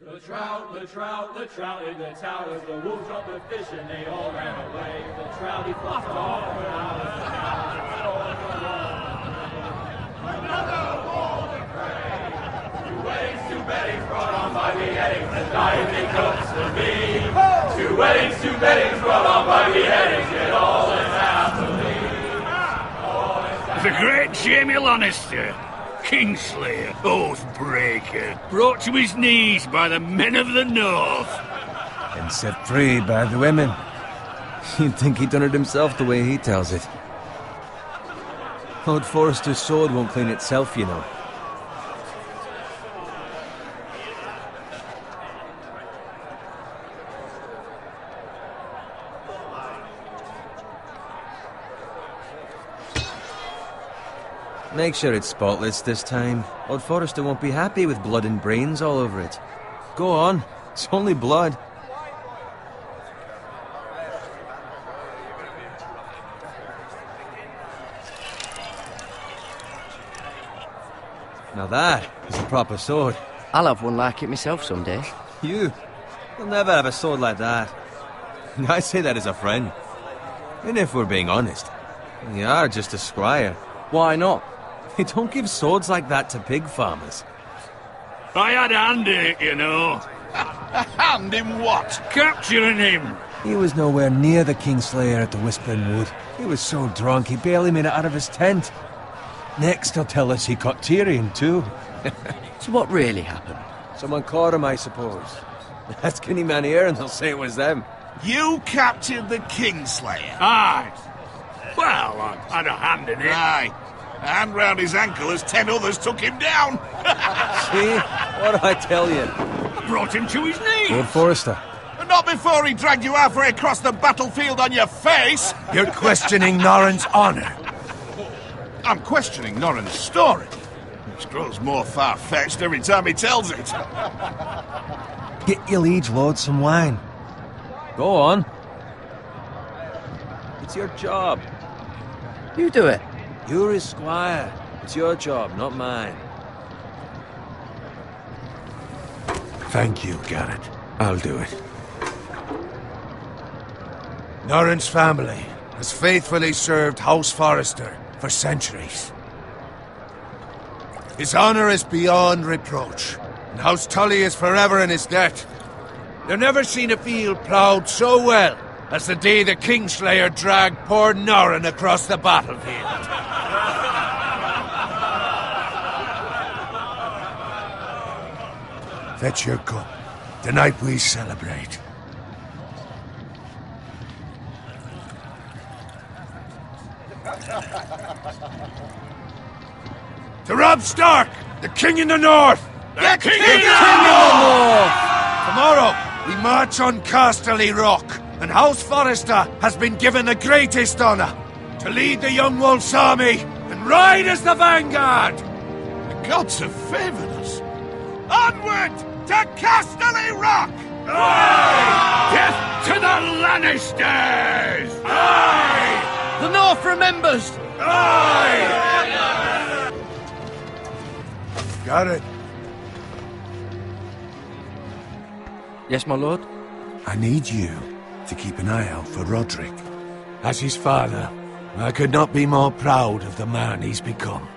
The trout in the towers, the wolves dropped the fish and they all ran away. The trout he flopped off when I was another wall to pray. 2 weddings, 2 beddings brought on by beheadings, and dying they comes to me. 2 weddings, 2 beddings brought on by beheadings, yet all is happily. The great Jamie Lannister, Kingslayer, Oathbreaker, brought to his knees by the men of the North. And set free by the women. You'd think he'd done it himself the way he tells it. Lord Forrester's sword won't clean itself, you know. Make sure it's spotless this time. Lord Forrester won't be happy with blood and brains all over it. Go on, it's only blood. Now that is a proper sword. I'll have one like it myself someday. You'll never have a sword like that. I say that as a friend. And if we're being honest, you are just a squire. Why not? They don't give swords like that to pig farmers. I had a hand in it, you know. A hand in what? Capturing him. He was nowhere near the Kingslayer at the Whispering Wood. He was so drunk he barely made it out of his tent. Next he'll tell us he caught Tyrion too. So what really happened? Someone caught him, I suppose. Ask any man here and they'll say it was them. You captured the Kingslayer? Aye. Well, I had a hand in it. Aye. A hand round his ankle as 10 others took him down. See? What did I tell you? I brought him to his knees. Lord Forrester. And not before he dragged you halfway across the battlefield on your face. You're questioning Norrin's honor. I'm questioning Norrin's story, which grows more far-fetched every time he tells it. Get your liege lord some wine. Go on. It's your job. You do it. You're his squire. It's your job, not mine. Thank you, Garrett. I'll do it. Norrin's family has faithfully served House Forrester for centuries. His honor is beyond reproach, and House Tully is forever in his debt. They've never seen a field ploughed so well as the day the Kingslayer dragged poor Norrin across the battlefield. Fetch your cup. Tonight we celebrate. To Robb Stark, the King in the North! The King in the North! Tomorrow, we march on Casterly Rock, and House Forrester has been given the greatest honor to lead the Young Wolf's army and ride as the vanguard! The gods have favored us. Onward to Casterly Rock! Aye! Death to the Lannisters! Aye! The North remembers! Aye! Garrett, Yes, my lord? I need you to keep an eye out for Roderick. As his father, I could not be more proud of the man he's become.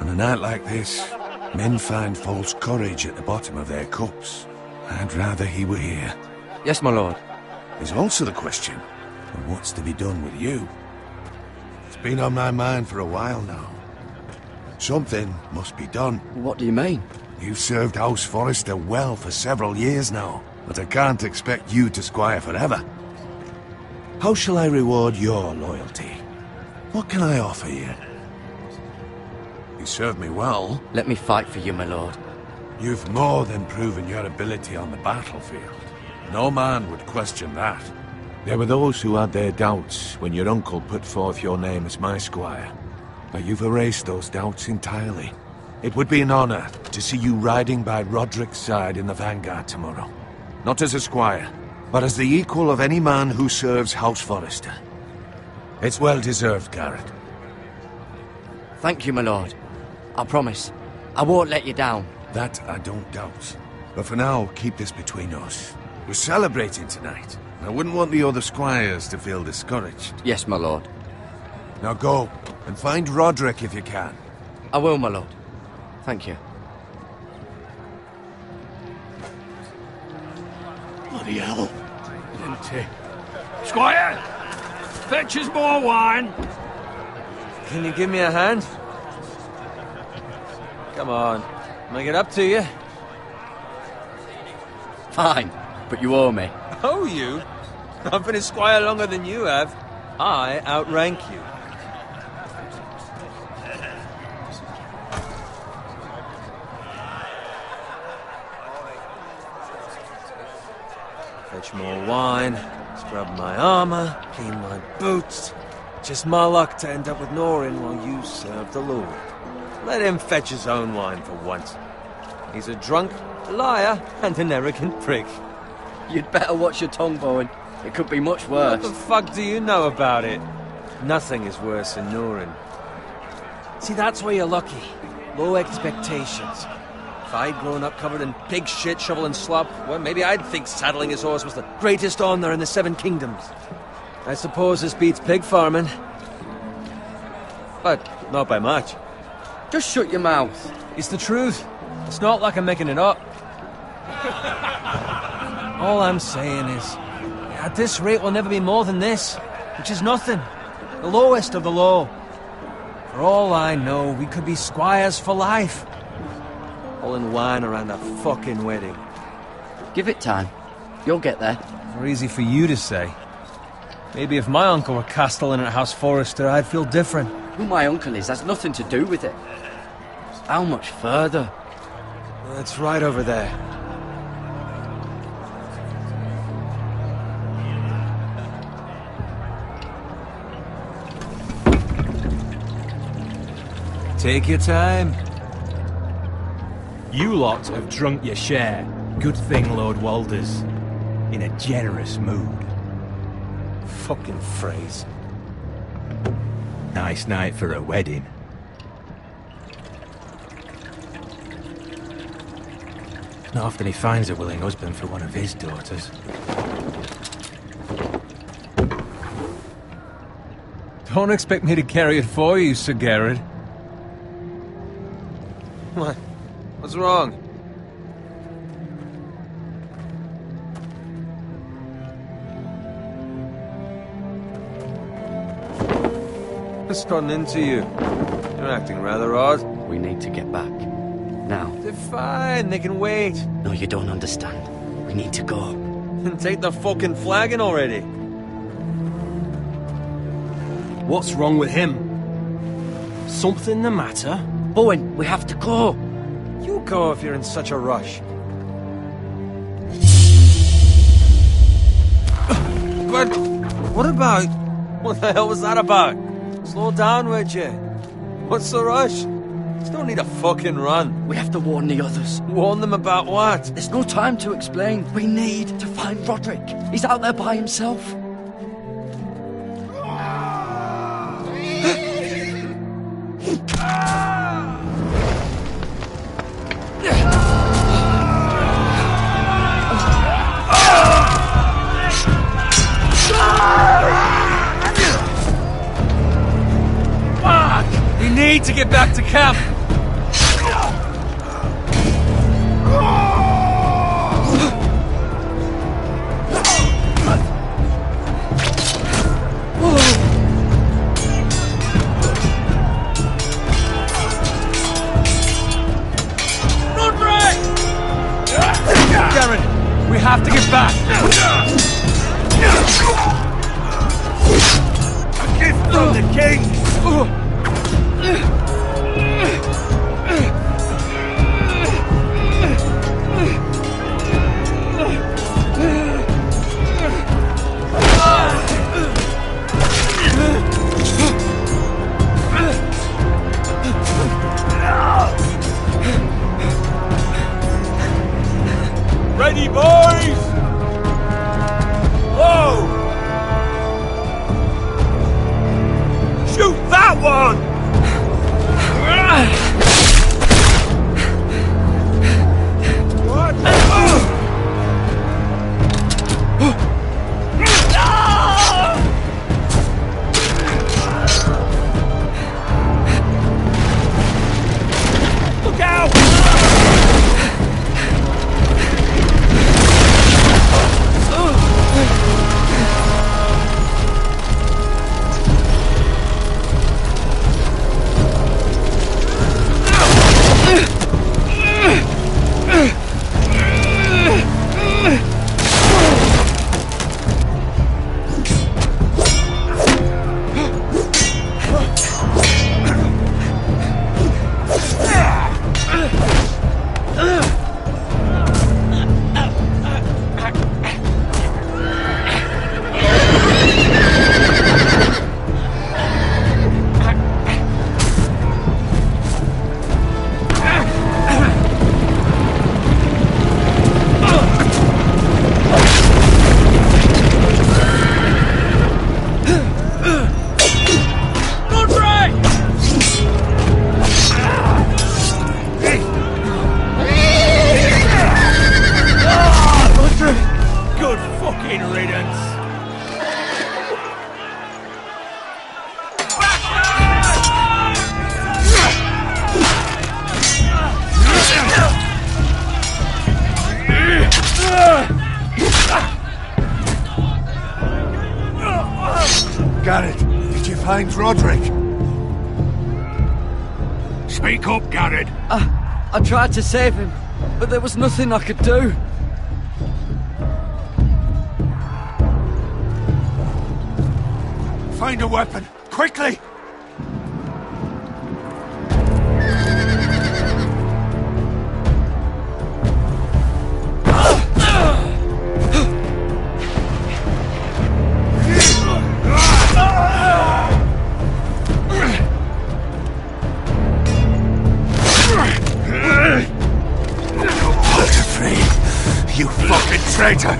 On a night like this, men find false courage at the bottom of their cups. I'd rather he were here. Yes, my lord. There's also the question of what's to be done with you. It's been on my mind for a while now. Something must be done. What do you mean? You've served House Forrester well for several years now, but I can't expect you to squire forever. How shall I reward your loyalty? What can I offer you? You served me well. Let me fight for you, my lord. You've more than proven your ability on the battlefield. No man would question that. There were those who had their doubts when your uncle put forth your name as my squire. But you've erased those doubts entirely. It would be an honor to see you riding by Roderick's side in the vanguard tomorrow. Not as a squire, but as the equal of any man who serves House Forrester. It's well deserved, Garrett. Thank you, my lord. I promise. I won't let you down. That I don't doubt. But for now, keep this between us. We're celebrating tonight. I wouldn't want the other squires to feel discouraged. Yes, my lord. Now go, and find Roderick if you can. I will, my lord. Thank you. Bloody hell. Empty. Squire! Fetch us more wine! Can you give me a hand? Come on. Make it up to you. Fine, but you owe me. Oh, you? I've been a squire longer than you have. I outrank you. Fetch more wine, scrub my armor, clean my boots. Just my luck to end up with Norin while you serve the Lord. Let him fetch his own wine for once. He's a drunk, a liar, and an arrogant prick. You'd better watch your tongue, Bowen. It could be much worse. What the fuck do you know about it? Nothing is worse than Norin. See, that's where you're lucky. Low expectations. If I'd grown up covered in pig shit, shovel and slop, well, maybe I'd think saddling his horse was the greatest honor in the Seven Kingdoms. I suppose this beats pig farming. But not by much. Just shut your mouth. It's the truth. It's not like I'm making it up. All I'm saying is, at this rate we'll never be more than this, which is nothing. The lowest of the low. For all I know, we could be squires for life. All in wine around a fucking wedding. Give it time. You'll get there. More easy for you to say. Maybe if my uncle were castellan at House Forrester, I'd feel different. Who my uncle is has nothing to do with it. How much further? It's right over there. Take your time. You lot have drunk your share. Good thing Lord Walder's in a generous mood. Fucking phrase. Nice night for a wedding. Not often he finds a willing husband for one of his daughters. Don't expect me to carry it for you, Sir Garrett. What? What's wrong? What's gotten into you? You're acting rather odd. We need to get back. Now. They're fine, they can wait. No, you don't understand. We need to go. Then take the fucking flagon already. What's wrong with him? Something the matter? Bowen, we have to go. You go if you're in such a rush. But what about... What the hell was that about? Slow down, would you? What's the rush? There's no need to fucking run. We have to warn the others. Warn them about what? There's no time to explain. We need to find Roderick. He's out there by himself. We need to get back to camp. Garen, we have to get back. A gift from the king! Ready, boys! Whoa! Shoot that one! What? fucking riddance. Garrett, did you find Roderick? Speak up, Garrett. I tried to save him, but there was nothing I could do. Find a weapon, quickly! You fucking traitor!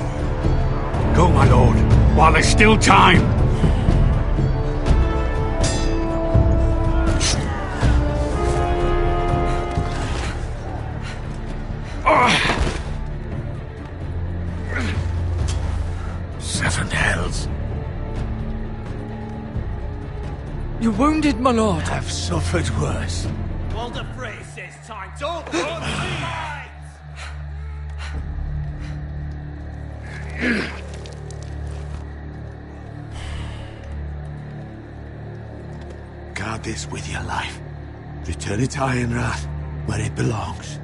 Go, my lord, while there's still time. Seven hells. You're wounded, my lord. I've suffered worse. Walder Frey says time. Don't run fight! Guard this with your life. Return it to Ironrath, where it belongs.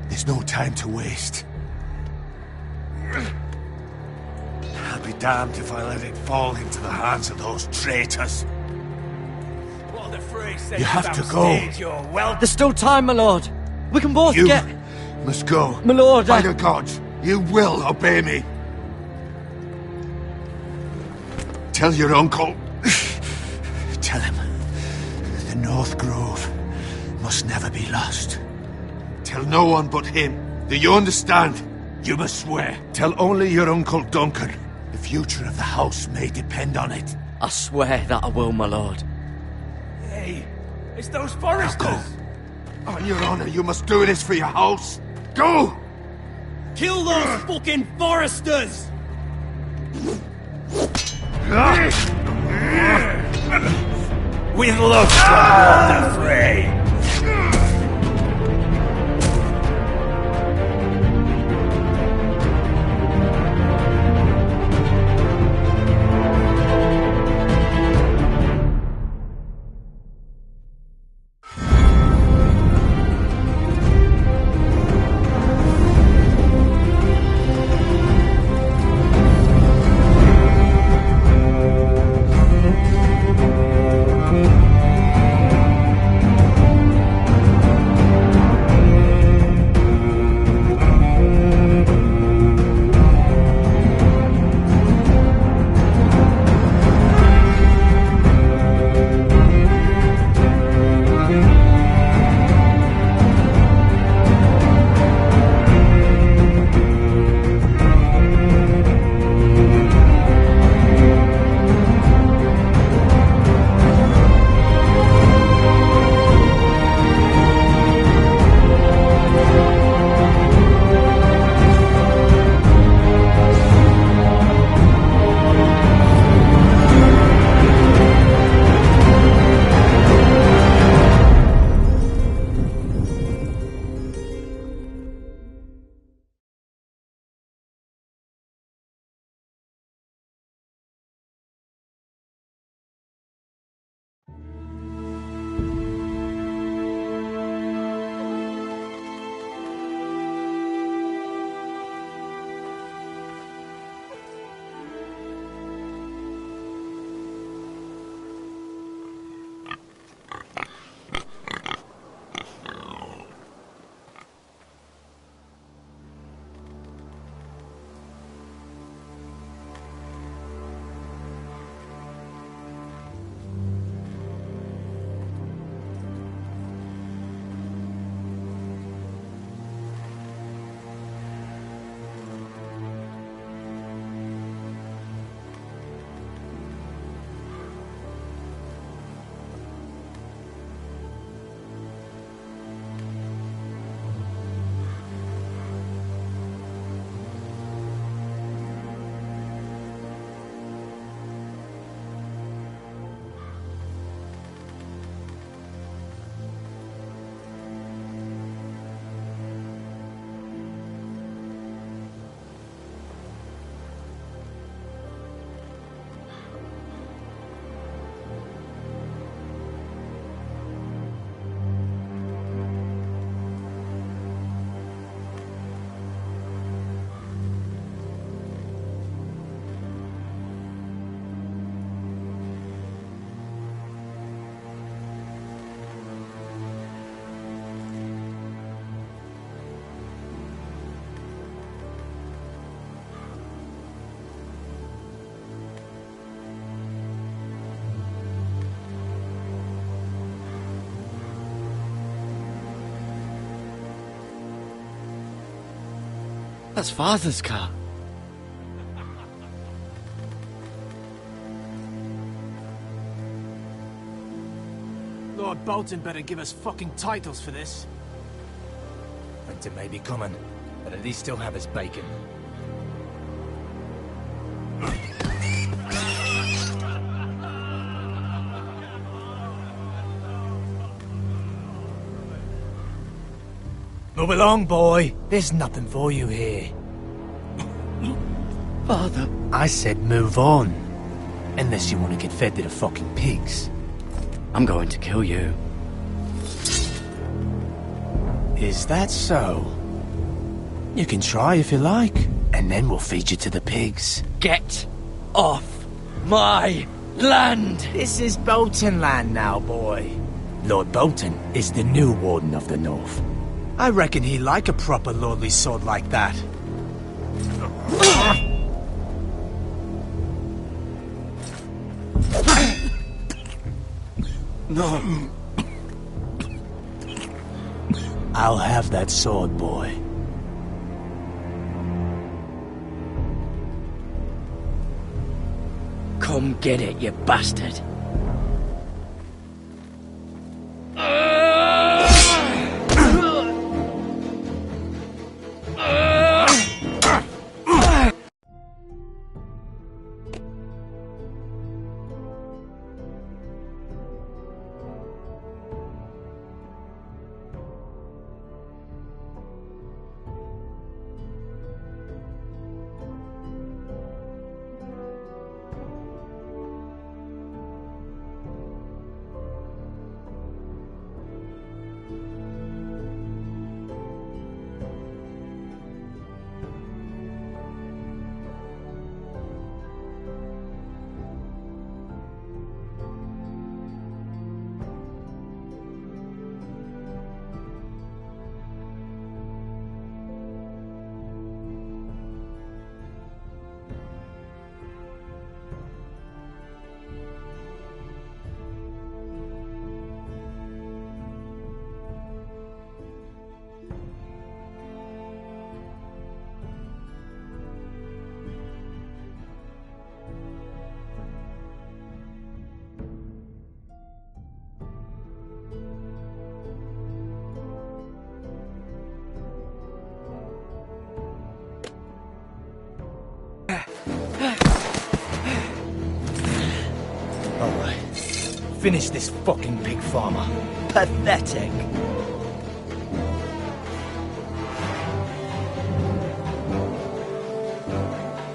There's no time to waste. I'll be damned if I let it fall into the hands of those traitors. Walder Frey says You have to go. You're well. There's still time, my lord. We can both You get... must go. My lord, By the gods, you will obey me. Tell your uncle. Tell him the North Grove must never be lost. Tell no one but him. Do you understand? You must swear. Tell only your Uncle Duncan. The future of the house may depend on it. I swear that I will, my lord. Hey, it's those Now foresters. go. On your honor, you must do this for your house. Go! Kill those fucking foresters! With love from Walder Frey. That's Father's car. Lord Bolton better give us fucking titles for this. Winter may be coming, but at least still have his bacon. Move along, boy. There's nothing for you here. Father. I said move on. Unless you want to get fed to the fucking pigs. I'm going to kill you. Is that so? You can try if you like, and then we'll feed you to the pigs. Get off my land! This is Bolton land now, boy. Lord Bolton is the new Warden of the North. I reckon he like a proper lordly sword like that. No. I'll have that sword, boy. Come get it, you bastard. Alright. Finish this fucking pig farmer. Pathetic.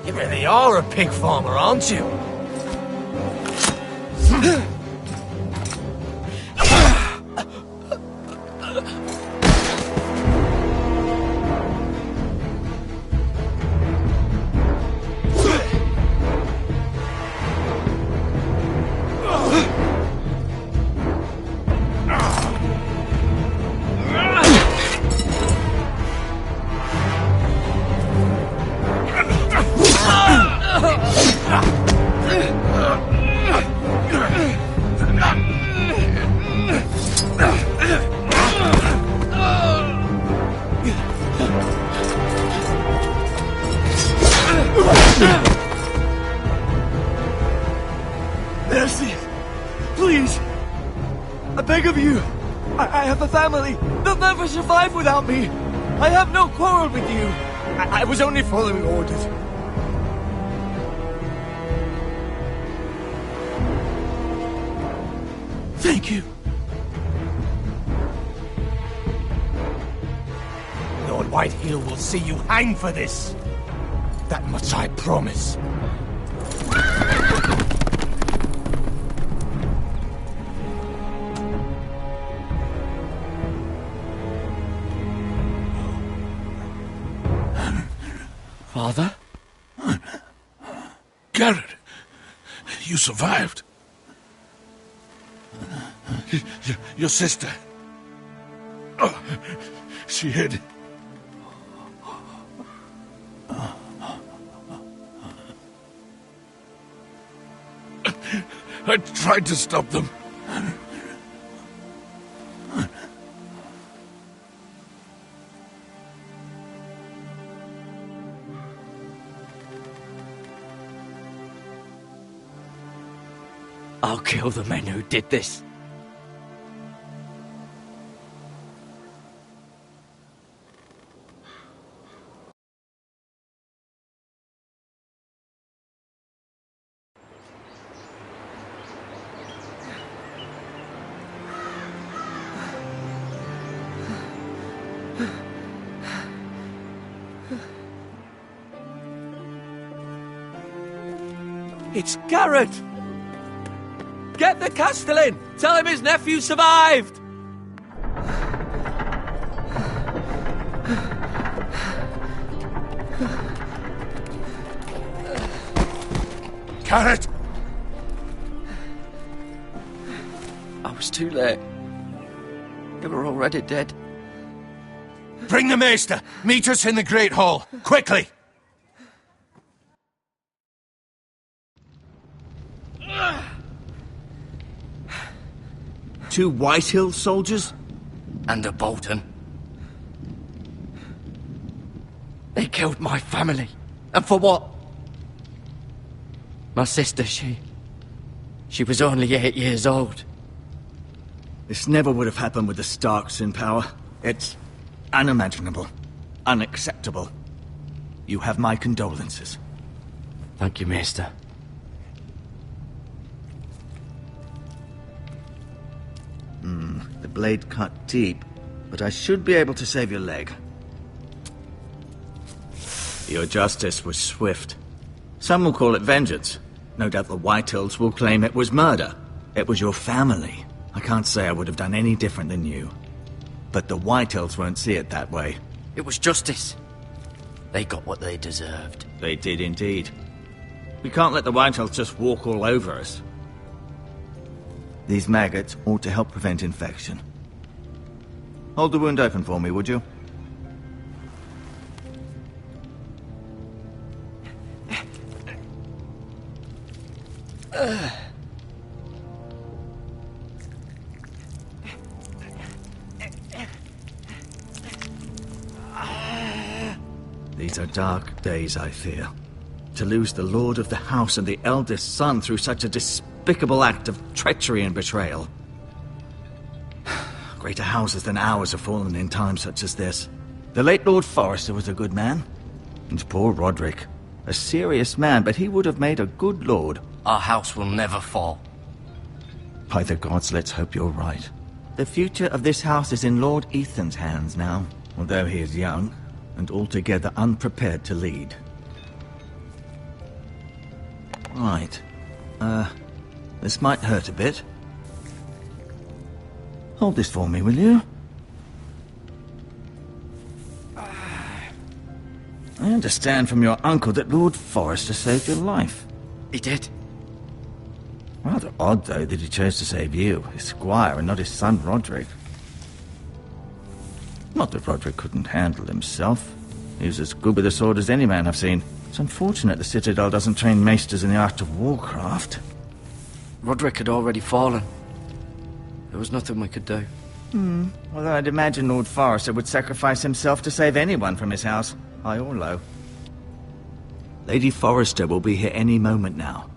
You really are a pig farmer, aren't you? Mercy! Please! I beg of you! I have a family! They'll never survive without me! I have no quarrel with you! I was only following orders. Thank you. Lord Whitehill will see you hang for this. That much I promise. Father? Garrett, you survived. Your sister. Oh, she hid. I tried to stop them. I'll kill the men who did this. It's Garrett! Get the Castellan! Tell him his nephew survived! Garrett! I was too late. They were already dead. Bring the maester! Meet us in the Great Hall! Quickly! Two Whitehill soldiers? And a Bolton. They killed my family. And for what? My sister, she was only 8 years old. This never would have happened with the Starks in power. It's unimaginable. Unacceptable. You have my condolences. Thank you, Maester. The blade cut deep, but I should be able to save your leg. Your justice was swift. Some will call it vengeance. No doubt the Whitehills will claim it was murder. It was your family. I can't say I would have done any different than you. But the Whitehills won't see it that way. It was justice. They got what they deserved. They did indeed. We can't let the Whitehills just walk all over us. These maggots ought to help prevent infection. Hold the wound open for me, would you? These are dark days, I fear. To lose the lord of the house and the eldest son through such a despicable act of treachery and betrayal. Greater houses than ours have fallen in times such as this. The late Lord Forrester was a good man. And poor Roderick. A serious man, but he would have made a good lord. Our house will never fall. By the gods, let's hope you're right. The future of this house is in Lord Ethan's hands now, although he is young and altogether unprepared to lead. Right. This might hurt a bit. Hold this for me, will you? I understand from your uncle that Lord Forrester saved your life. He did. Rather odd, though, that he chose to save you, his squire, and not his son Roderick. Not that Roderick couldn't handle himself. He was as good with a sword as any man I've seen. It's unfortunate the Citadel doesn't train maesters in the art of warcraft. Roderick had already fallen. There was nothing we could do. Although I'd imagine Lord Forrester would sacrifice himself to save anyone from his house, high or low. Lady Forrester will be here any moment now.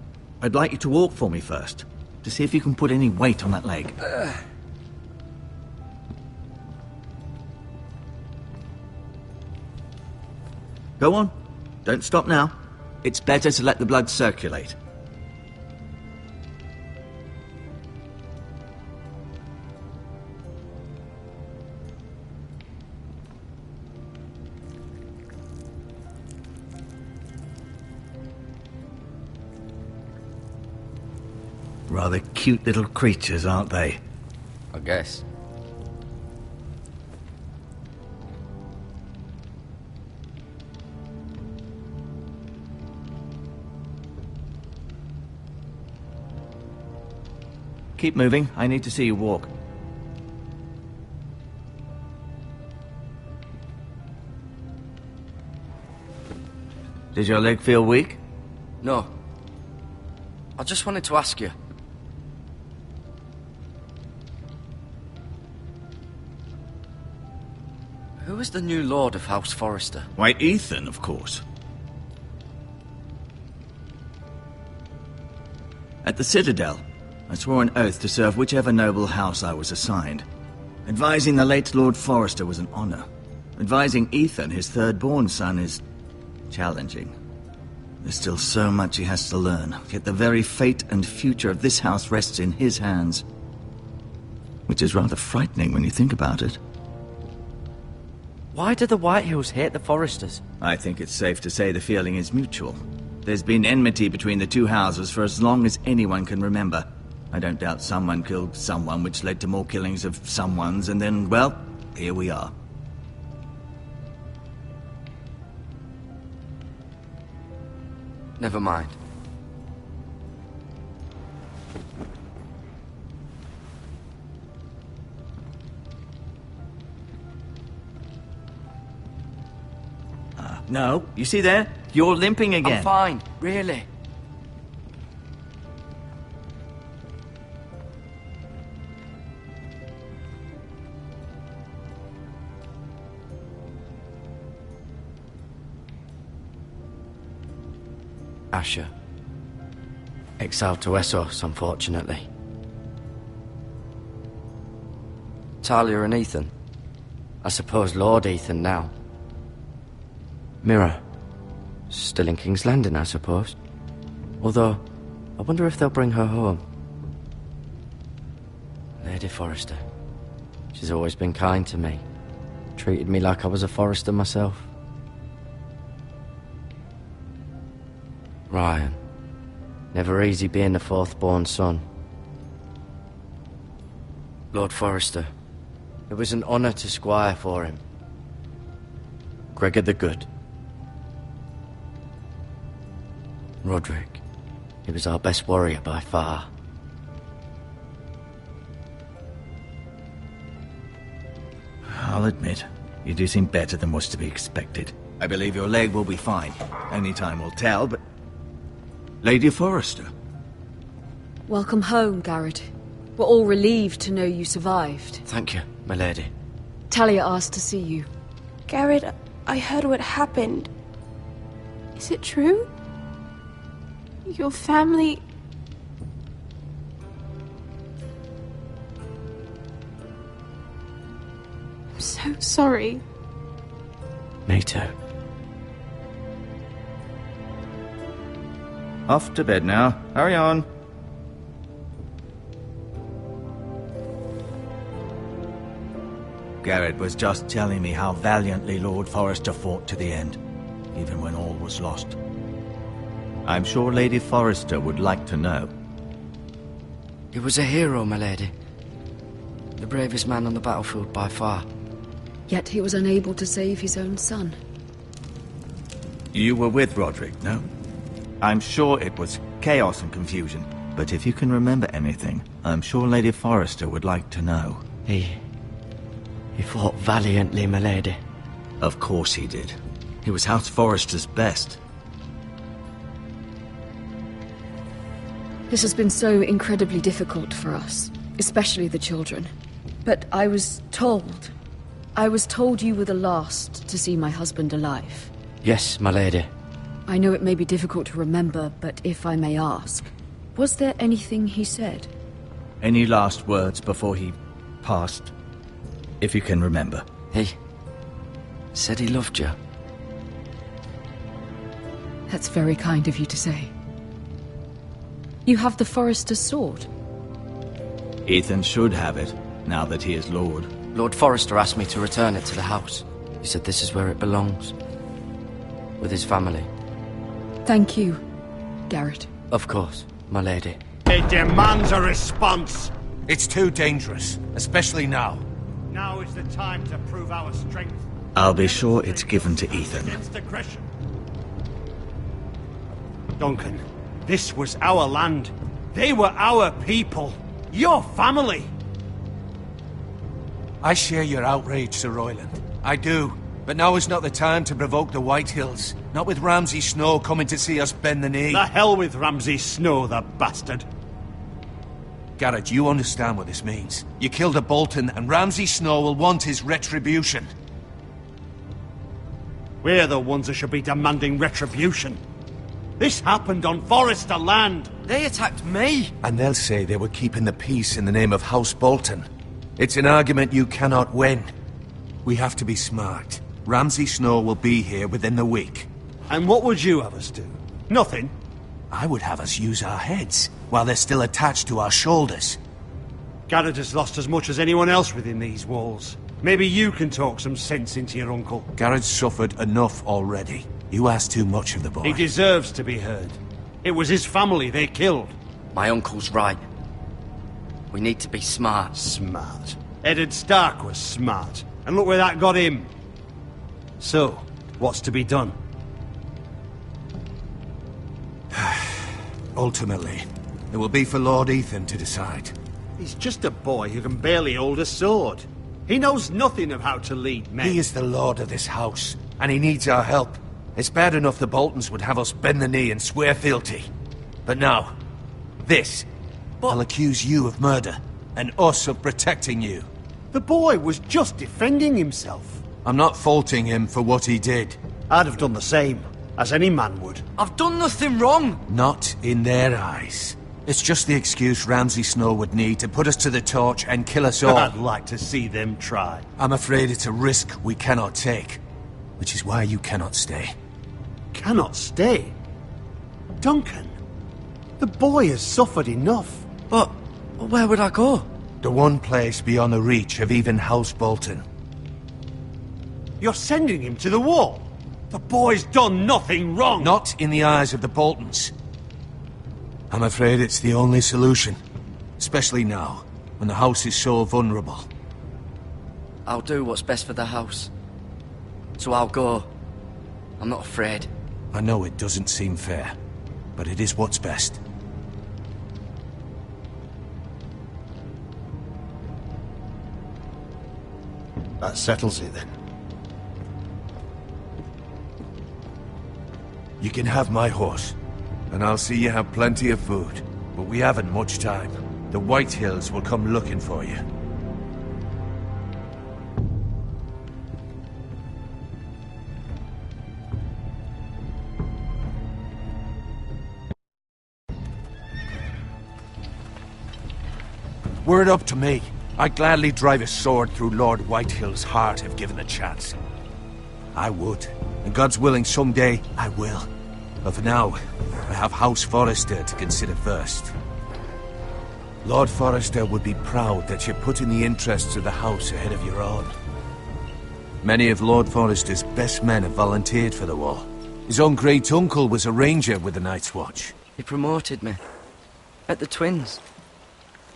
I'd like you to walk for me first, to see if you can put any weight on that leg. Go on. Don't stop now. It's better to let the blood circulate. Rather cute little creatures, aren't they? I guess. Keep moving. I need to see you walk. Does your leg feel weak? No. I just wanted to ask you. Who is the new Lord of House Forrester? Why, Ethan, of course. At the Citadel, I swore an oath to serve whichever noble house I was assigned. Advising the late Lord Forrester was an honor. Advising Ethan, his third-born son, is challenging. There's still so much he has to learn, yet the very fate and future of this house rests in his hands. Which is rather frightening when you think about it. Why do the Whitehills hate the Forresters? I think it's safe to say the feeling is mutual. There's been enmity between the two houses for as long as anyone can remember. I don't doubt someone killed someone, which led to more killings of someones, and then, well, here we are. Never mind. No, you see there? You're limping again. I'm fine, really. Asher. Exiled to Essos, unfortunately. Talia and Ethan. I suppose Lord Ethan now. Mira. Still in King's Landing, I suppose. Although, I wonder if they'll bring her home. Lady Forrester. She's always been kind to me. Treated me like I was a Forrester myself. Ryan. Never easy being the fourth-born son. Lord Forrester. It was an honor to squire for him. Gregor the Good. Roderick. He was our best warrior by far. I'll admit, you do seem better than was to be expected. I believe your leg will be fine. Only time will tell, but... Lady Forrester. Welcome home, Garrett. We're all relieved to know you survived. Thank you, my lady. Talia asked to see you. Garrett, I heard what happened. Is it true? Your family... I'm so sorry. Me too. Off to bed now. Hurry on. Garrett was just telling me how valiantly Lord Forrester fought to the end, even when all was lost. I'm sure Lady Forrester would like to know. He was a hero, my lady. The bravest man on the battlefield by far. Yet he was unable to save his own son. You were with Roderick, no? I'm sure it was chaos and confusion, but if you can remember anything, I'm sure Lady Forrester would like to know. He fought valiantly, my lady. Of course he did. He was House Forrester's best. This has been so incredibly difficult for us, especially the children. But I was told you were the last to see my husband alive. Yes, my lady. I know it may be difficult to remember, but if I may ask, was there anything he said? Any last words before he passed? If you can remember. He said he loved you. That's very kind of you to say. You have the Forrester's sword. Ethan should have it, now that he is Lord. Lord Forrester asked me to return it to the house. He said this is where it belongs. With his family. Thank you, Garrett. Of course, my lady. It demands a response. It's too dangerous, especially now. Now is the time to prove our strength. I'll be sure it's given to Ethan. Against aggression. Duncan, this was our land. They were our people. Your family. I share your outrage, Sir Royland. I do. But now is not the time to provoke the Whitehills. Not with Ramsay Snow coming to see us bend the knee. The hell with Ramsay Snow, the bastard. Garrett, you understand what this means. You killed a Bolton, and Ramsay Snow will want his retribution. We're the ones that should be demanding retribution. This happened on Forrester land. They attacked me. And they'll say they were keeping the peace in the name of House Bolton. It's an argument you cannot win. We have to be smart. Ramsay Snow will be here within the week. And what would you have us do? Nothing. I would have us use our heads, while they're still attached to our shoulders. Garrett has lost as much as anyone else within these walls. Maybe you can talk some sense into your uncle. Garrett's suffered enough already. You ask too much of the boy. He deserves to be heard. It was his family they killed. My uncle's right. We need to be smart. Smart. Eddard Stark was smart. And look where that got him. So, what's to be done? Ultimately, it will be for Lord Ethan to decide. He's just a boy who can barely hold a sword. He knows nothing of how to lead men. He is the lord of this house, and he needs our help. It's bad enough the Boltons would have us bend the knee and swear fealty. But now, this. I'll accuse you of murder, and us of protecting you. The boy was just defending himself. I'm not faulting him for what he did. I'd have done the same, as any man would. I've done nothing wrong. Not in their eyes. It's just the excuse Ramsay Snow would need to put us to the torch and kill us all. I'd like to see them try. I'm afraid it's a risk we cannot take, which is why you cannot stay. Cannot stay? Duncan, the boy has suffered enough. But where would I go? The one place beyond the reach of even House Bolton. You're sending him to the wall? The boy's done nothing wrong! Not in the eyes of the Boltons. I'm afraid it's the only solution. Especially now, when the house is so vulnerable. I'll do what's best for the house. So I'll go. I'm not afraid. I know it doesn't seem fair, but it is what's best. That settles it then. You can have my horse, and I'll see you have plenty of food. But we haven't much time. The White Hills will come looking for you. Were it up to me, I'd gladly drive a sword through Lord Whitehill's heart if given the chance. I would, and God's willing someday I will. But for now, I have House Forrester to consider first. Lord Forrester would be proud that you're putting the interests of the house ahead of your own. Many of Lord Forrester's best men have volunteered for the war. His own great-uncle was a ranger with the Night's Watch. He promoted me. At the Twins.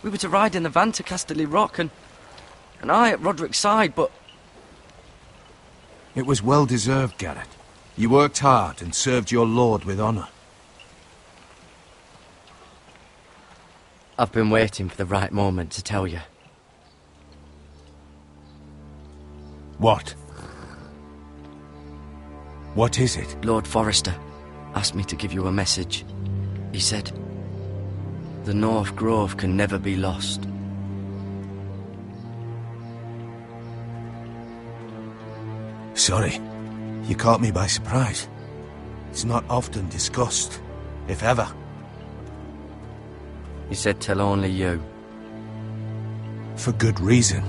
We were to ride in the van to Casterly Rock, and I at Roderick's side, but... It was well-deserved, Garrett. You worked hard and served your lord with honor. I've been waiting for the right moment to tell you. What? What is it? Lord Forrester asked me to give you a message. He said, the North Grove can never be lost. Sorry. You caught me by surprise. It's not often discussed, if ever. He said tell only you. For good reason.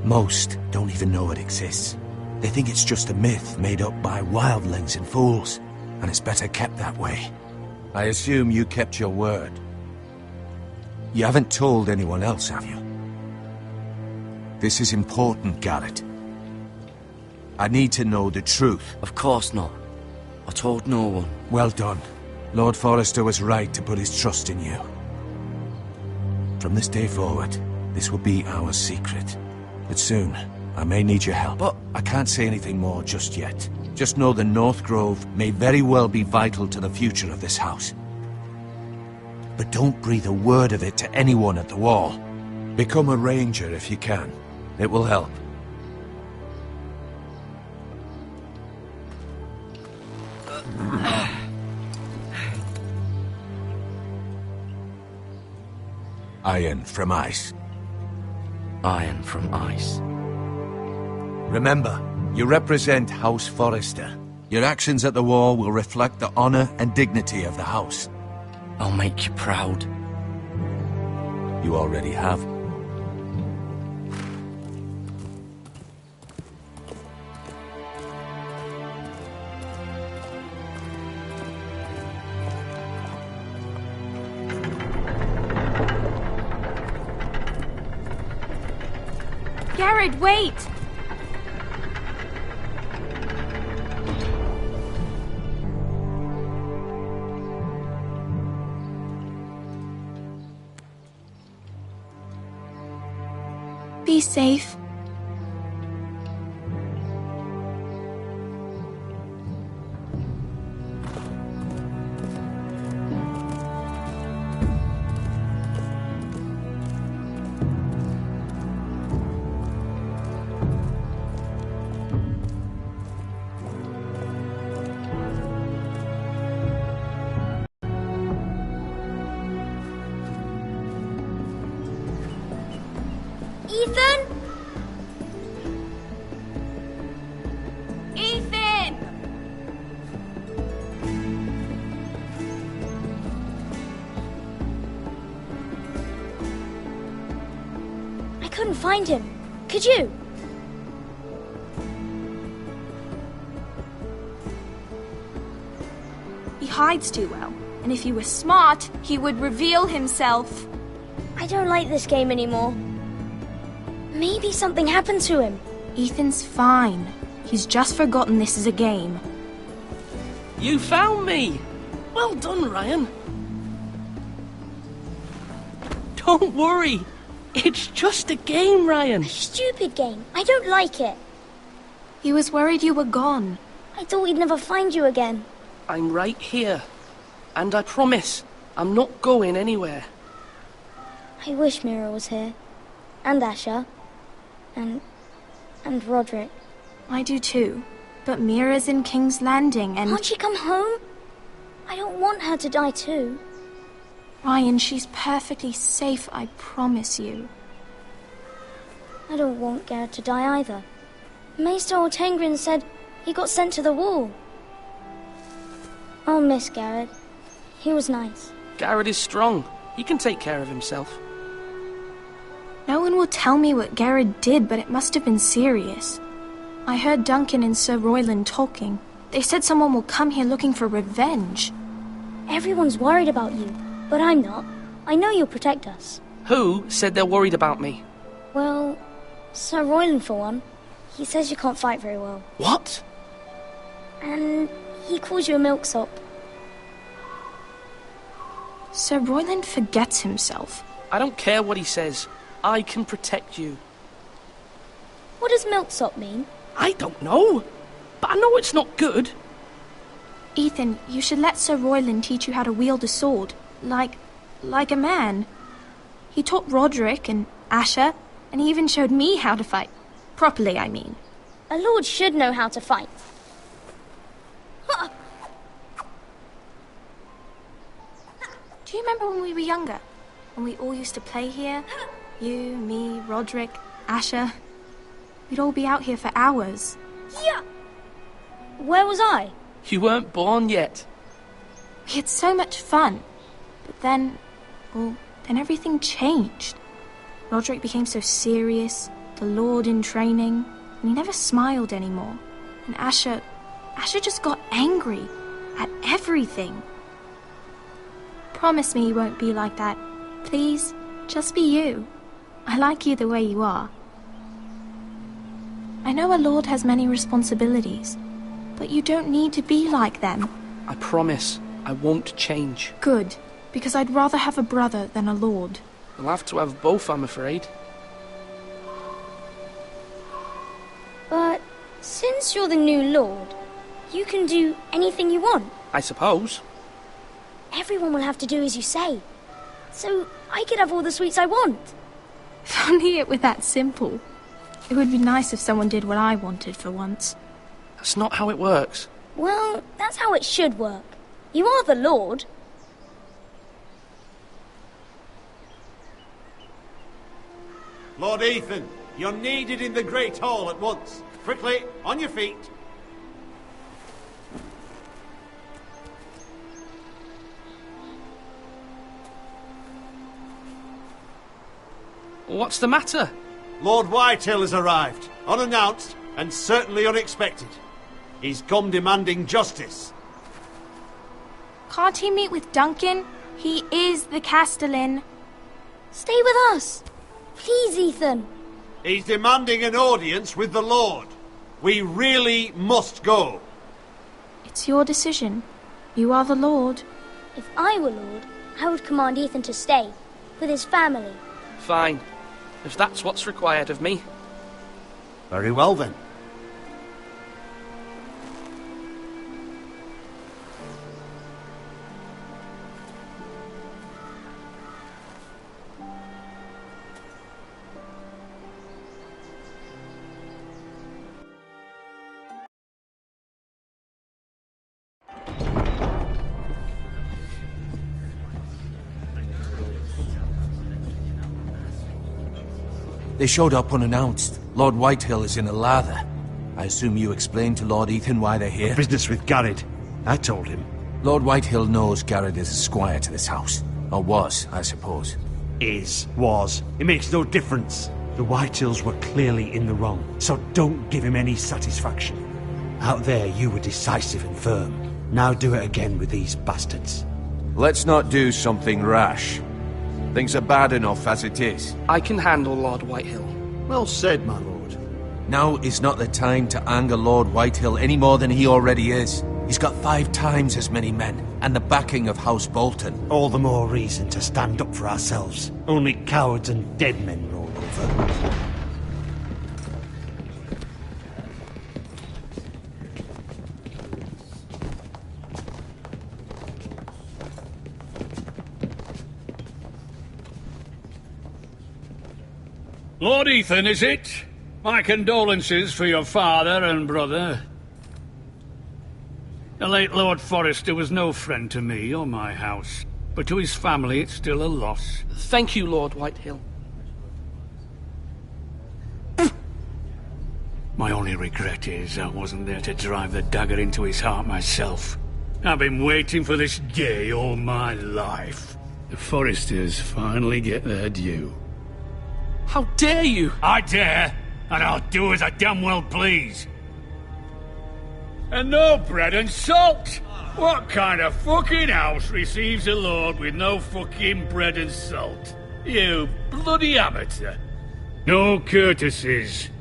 Most don't even know it exists. They think it's just a myth made up by wildlings and fools, and it's better kept that way. I assume you kept your word. You haven't told anyone else, have you? This is important, Garrett. I need to know the truth. Of course not. I told no one. Well done. Lord Forrester was right to put his trust in you. From this day forward, this will be our secret. But soon, I may need your help. But I can't say anything more just yet. Just know the North Grove may very well be vital to the future of this house. But don't breathe a word of it to anyone at the wall. Become a ranger if you can. It will help. Iron from ice. Iron from ice. Remember, you represent House Forrester. Your actions at the war will reflect the honor and dignity of the house. I'll make you proud. You already have. Garrett, wait! Be safe. Ethan? Ethan! I couldn't find him. Could you? He hides too well, and if he were smart, he would reveal himself. I don't like this game anymore. Maybe something happened to him. Ethan's fine. He's just forgotten this is a game. You found me! Well done, Ryan. Don't worry. It's just a game, Ryan. A stupid game. I don't like it. He was worried you were gone. I thought we'd never find you again. I'm right here. And I promise, I'm not going anywhere. I wish Mira was here. And Asher. And Roderick. I do too. But Mira's in King's Landing and... Can't she come home? I don't want her to die too. Ryan, she's perfectly safe, I promise you. I don't want Garrett to die either. Maester Ortengrin said he got sent to the wall. I'll miss Garrett. He was nice. Garrett is strong. He can take care of himself. No one will tell me what Garrett did, but it must have been serious. I heard Duncan and Sir Royland talking. They said someone will come here looking for revenge. Everyone's worried about you, but I'm not. I know you'll protect us. Who said they're worried about me? Well, Sir Royland for one. He says you can't fight very well. What? And he calls you a milksop. Sir Royland forgets himself. I don't care what he says. I can protect you. What does milksop mean? I don't know, but I know it's not good. Ethan, you should let Sir Royland teach you how to wield a sword, like a man. He taught Roderick and Asher, and he even showed me how to fight. Properly, I mean. A lord should know how to fight. Do you remember when we were younger? When we all used to play here? You, me, Roderick, Asher. We'd all be out here for hours. Yeah. Where was I? You weren't born yet. We had so much fun. But then everything changed. Roderick became so serious, the Lord in training, and he never smiled anymore. And Asher just got angry at everything. Promise me you won't be like that. Please, just be you. I like you the way you are. I know a lord has many responsibilities, but you don't need to be like them. I promise I won't change. Good, because I'd rather have a brother than a lord. We'll have to have both, I'm afraid. But since you're the new lord, you can do anything you want. I suppose. Everyone will have to do as you say. So I could have all the sweets I want. If only it were that simple. It would be nice if someone did what I wanted for once. That's not how it works. Well, that's how it should work. You are the lord. Lord Ethan, you're needed in the Great Hall at once. Quickly, on your feet. What's the matter? Lord Whitehill has arrived, unannounced and certainly unexpected. He's come demanding justice. Can't he meet with Duncan? He is the Castellan. Stay with us. Please, Ethan. He's demanding an audience with the Lord. We really must go. It's your decision. You are the Lord. If I were Lord, I would command Ethan to stay, with his family. Fine. If that's what's required of me. Very well then. They showed up unannounced. Lord Whitehill is in a lather. I assume you explained to Lord Ethan why they're here? Business with Garrett. I told him. Lord Whitehill knows Garrett is a squire to this house. Or was, I suppose. Was. It makes no difference. The Whitehills were clearly in the wrong, so don't give him any satisfaction. Out there, you were decisive and firm. Now do it again with these bastards. Let's not do something rash. Things are bad enough as it is. I can handle Lord Whitehill. Well said, my lord. Now is not the time to anger Lord Whitehill any more than he already is. He's got 5 times as many men, and the backing of House Bolton. All the more reason to stand up for ourselves. Only cowards and dead men roll over. Lord Ethan, is it? My condolences for your father and brother. The late Lord Forrester was no friend to me or my house, but to his family it's still a loss. Thank you, Lord Whitehill. My only regret is I wasn't there to drive the dagger into his heart myself. I've been waiting for this day all my life. The Forresters finally get their due. How dare you! I dare, and I'll do as I damn well please. And no bread and salt! What kind of fucking house receives a lord with no fucking bread and salt? You bloody amateur. No courtesies.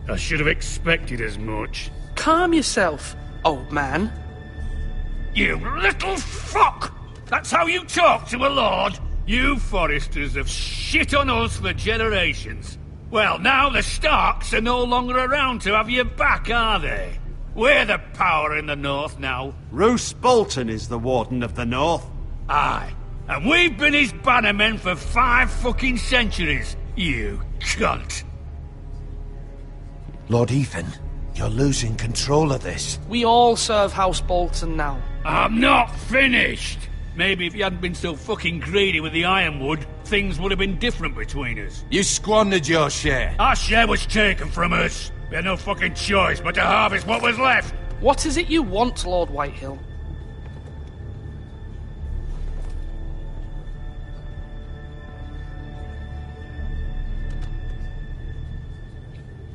I should have expected as much. Calm yourself, old man. You little fuck! That's how you talk to a lord? You Forresters have shit on us for generations. Well, now the Starks are no longer around to have your back, are they? We're the power in the north now. Roose Bolton is the Warden of the North. Aye. And we've been his bannermen for 5 fucking centuries, you cunt. Lord Ethan, you're losing control of this. We all serve House Bolton now. I'm not finished! Maybe if you hadn't been so fucking greedy with the ironwood, things would have been different between us. You squandered your share. Our share was taken from us. We had no fucking choice but to harvest what was left. What is it you want, Lord Whitehill?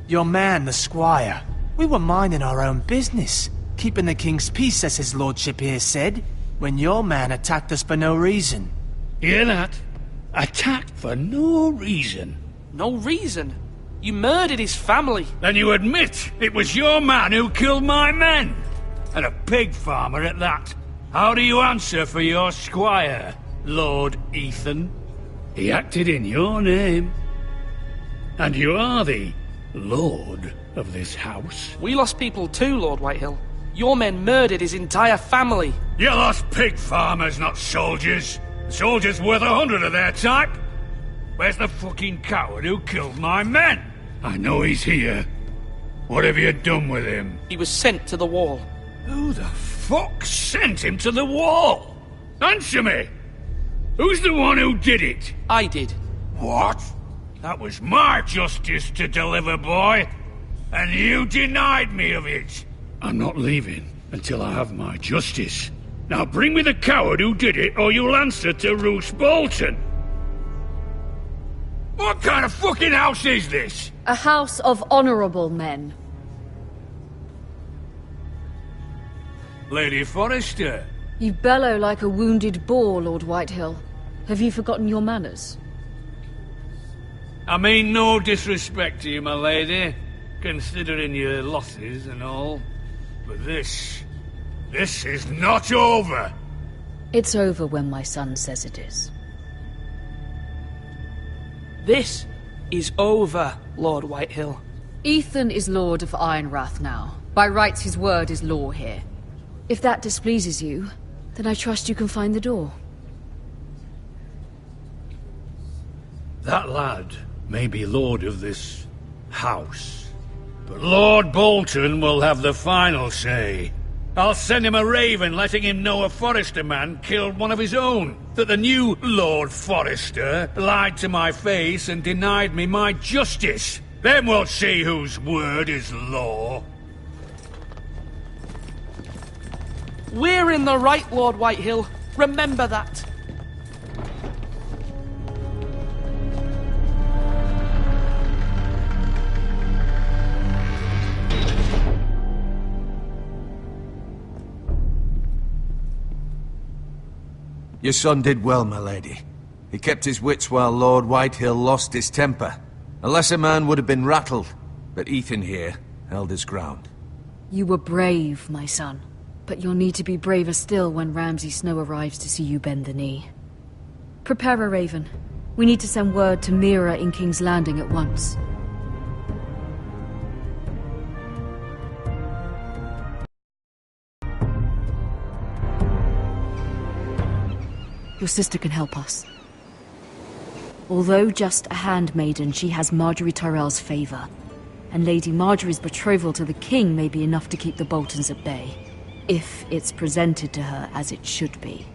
Your man, the squire. We were minding our own business, keeping the king's peace, as his lordship here said, when your man attacked us for no reason. Hear that? Attacked for no reason. No reason? You murdered his family. Then you admit it was your man who killed my men. And a pig farmer at that. How do you answer for your squire, Lord Ethan? He acted in your name. And you are the lord of this house. We lost people too, Lord Whitehill. Your men murdered his entire family. You lost pig farmers, not soldiers. The soldiers worth 100 of their type. Where's the fucking coward who killed my men? I know he's here. What have you done with him? He was sent to the wall. Who the fuck sent him to the wall? Answer me! Who's the one who did it? I did. What? That was my justice to deliver, boy. And you denied me of it. I'm not leaving until I have my justice. Now bring me the coward who did it, or you'll answer to Roose Bolton. What kind of fucking house is this? A house of honorable men. Lady Forrester. You bellow like a wounded boar, Lord Whitehill. Have you forgotten your manners? I mean no disrespect to you, my lady, considering your losses and all. But this is not over. It's over when my son says it is. This is over, Lord Whitehill. Ethan is Lord of Ironrath now. By rights, his word is law here. If that displeases you, then I trust you can find the door. That lad may be lord of this house, but Lord Bolton will have the final say. I'll send him a raven letting him know a Forrester man killed one of his own, that the new Lord Forrester lied to my face and denied me my justice. Then we'll see whose word is law. We're in the right, Lord Whitehill. Remember that. Your son did well, my lady. He kept his wits while Lord Whitehill lost his temper. A lesser man would have been rattled, but Ethan here held his ground. You were brave, my son. But you'll need to be braver still when Ramsay Snow arrives to see you bend the knee. Prepare a raven. We need to send word to Mira in King's Landing at once. Your sister can help us. Although just a handmaiden, she has Marjorie Tyrell's favor. And Lady Marjorie's betrothal to the king may be enough to keep the Boltons at bay. If it's presented to her as it should be.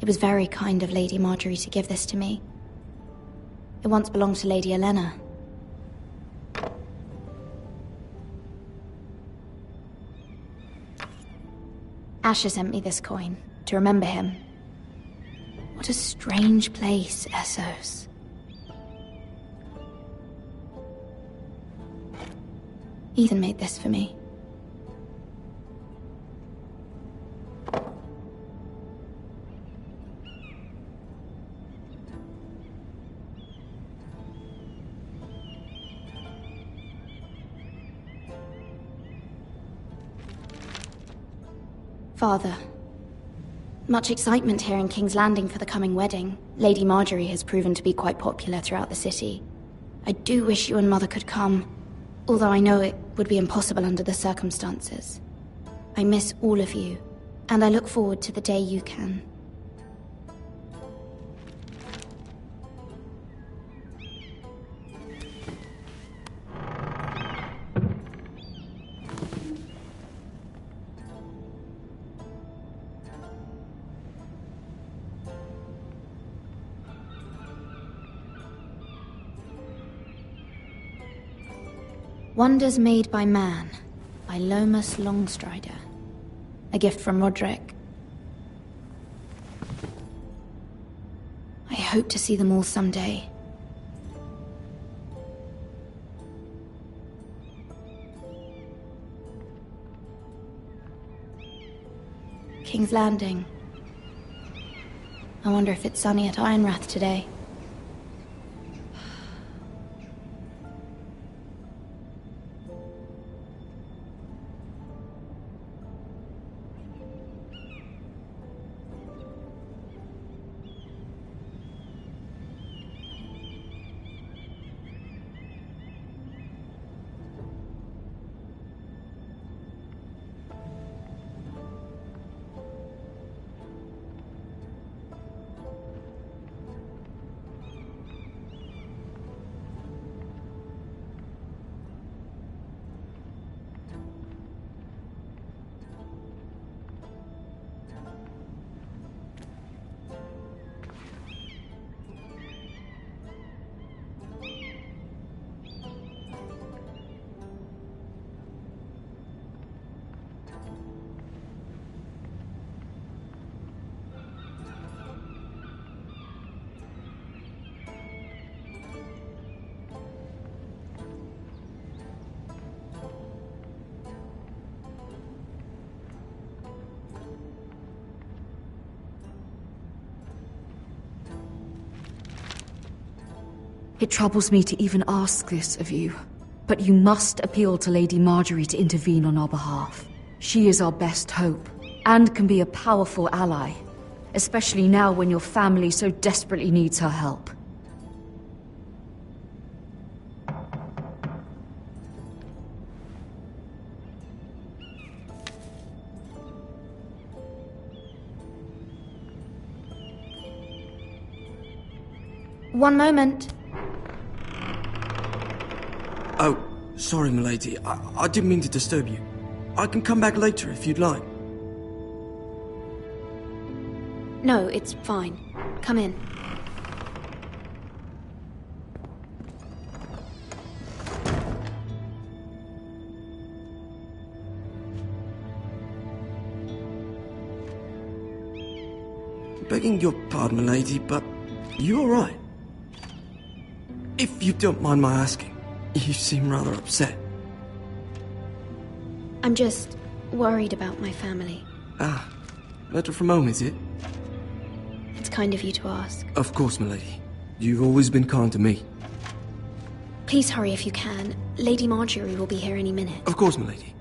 It was very kind of Lady Marjorie to give this to me. It once belonged to Lady Elena. Asher sent me this coin, to remember him. What a strange place, Essos. Ethan made this for me. Father, much excitement here in King's Landing for the coming wedding. Lady Marjorie has proven to be quite popular throughout the city. I do wish you and Mother could come, although I know it would be impossible under the circumstances. I miss all of you, and I look forward to the day you can. Wonders Made by Man, by Lomas Longstrider. A gift from Roderick. I hope to see them all someday. King's Landing. I wonder if it's sunny at Ironrath today. It troubles me to even ask this of you, but you must appeal to Lady Marjorie to intervene on our behalf. She is our best hope, and can be a powerful ally, especially now when your family so desperately needs her help. One moment. Oh, sorry, milady. I didn't mean to disturb you. I can come back later if you'd like. No, it's fine. Come in. Begging your pardon, milady, but you all right? If you don't mind my asking, you seem rather upset. I'm just worried about my family. Ah, letter from home, is it? It's kind of you to ask. Of course, milady. You've always been kind to me. Please hurry if you can. Lady Marjorie will be here any minute. Of course, milady.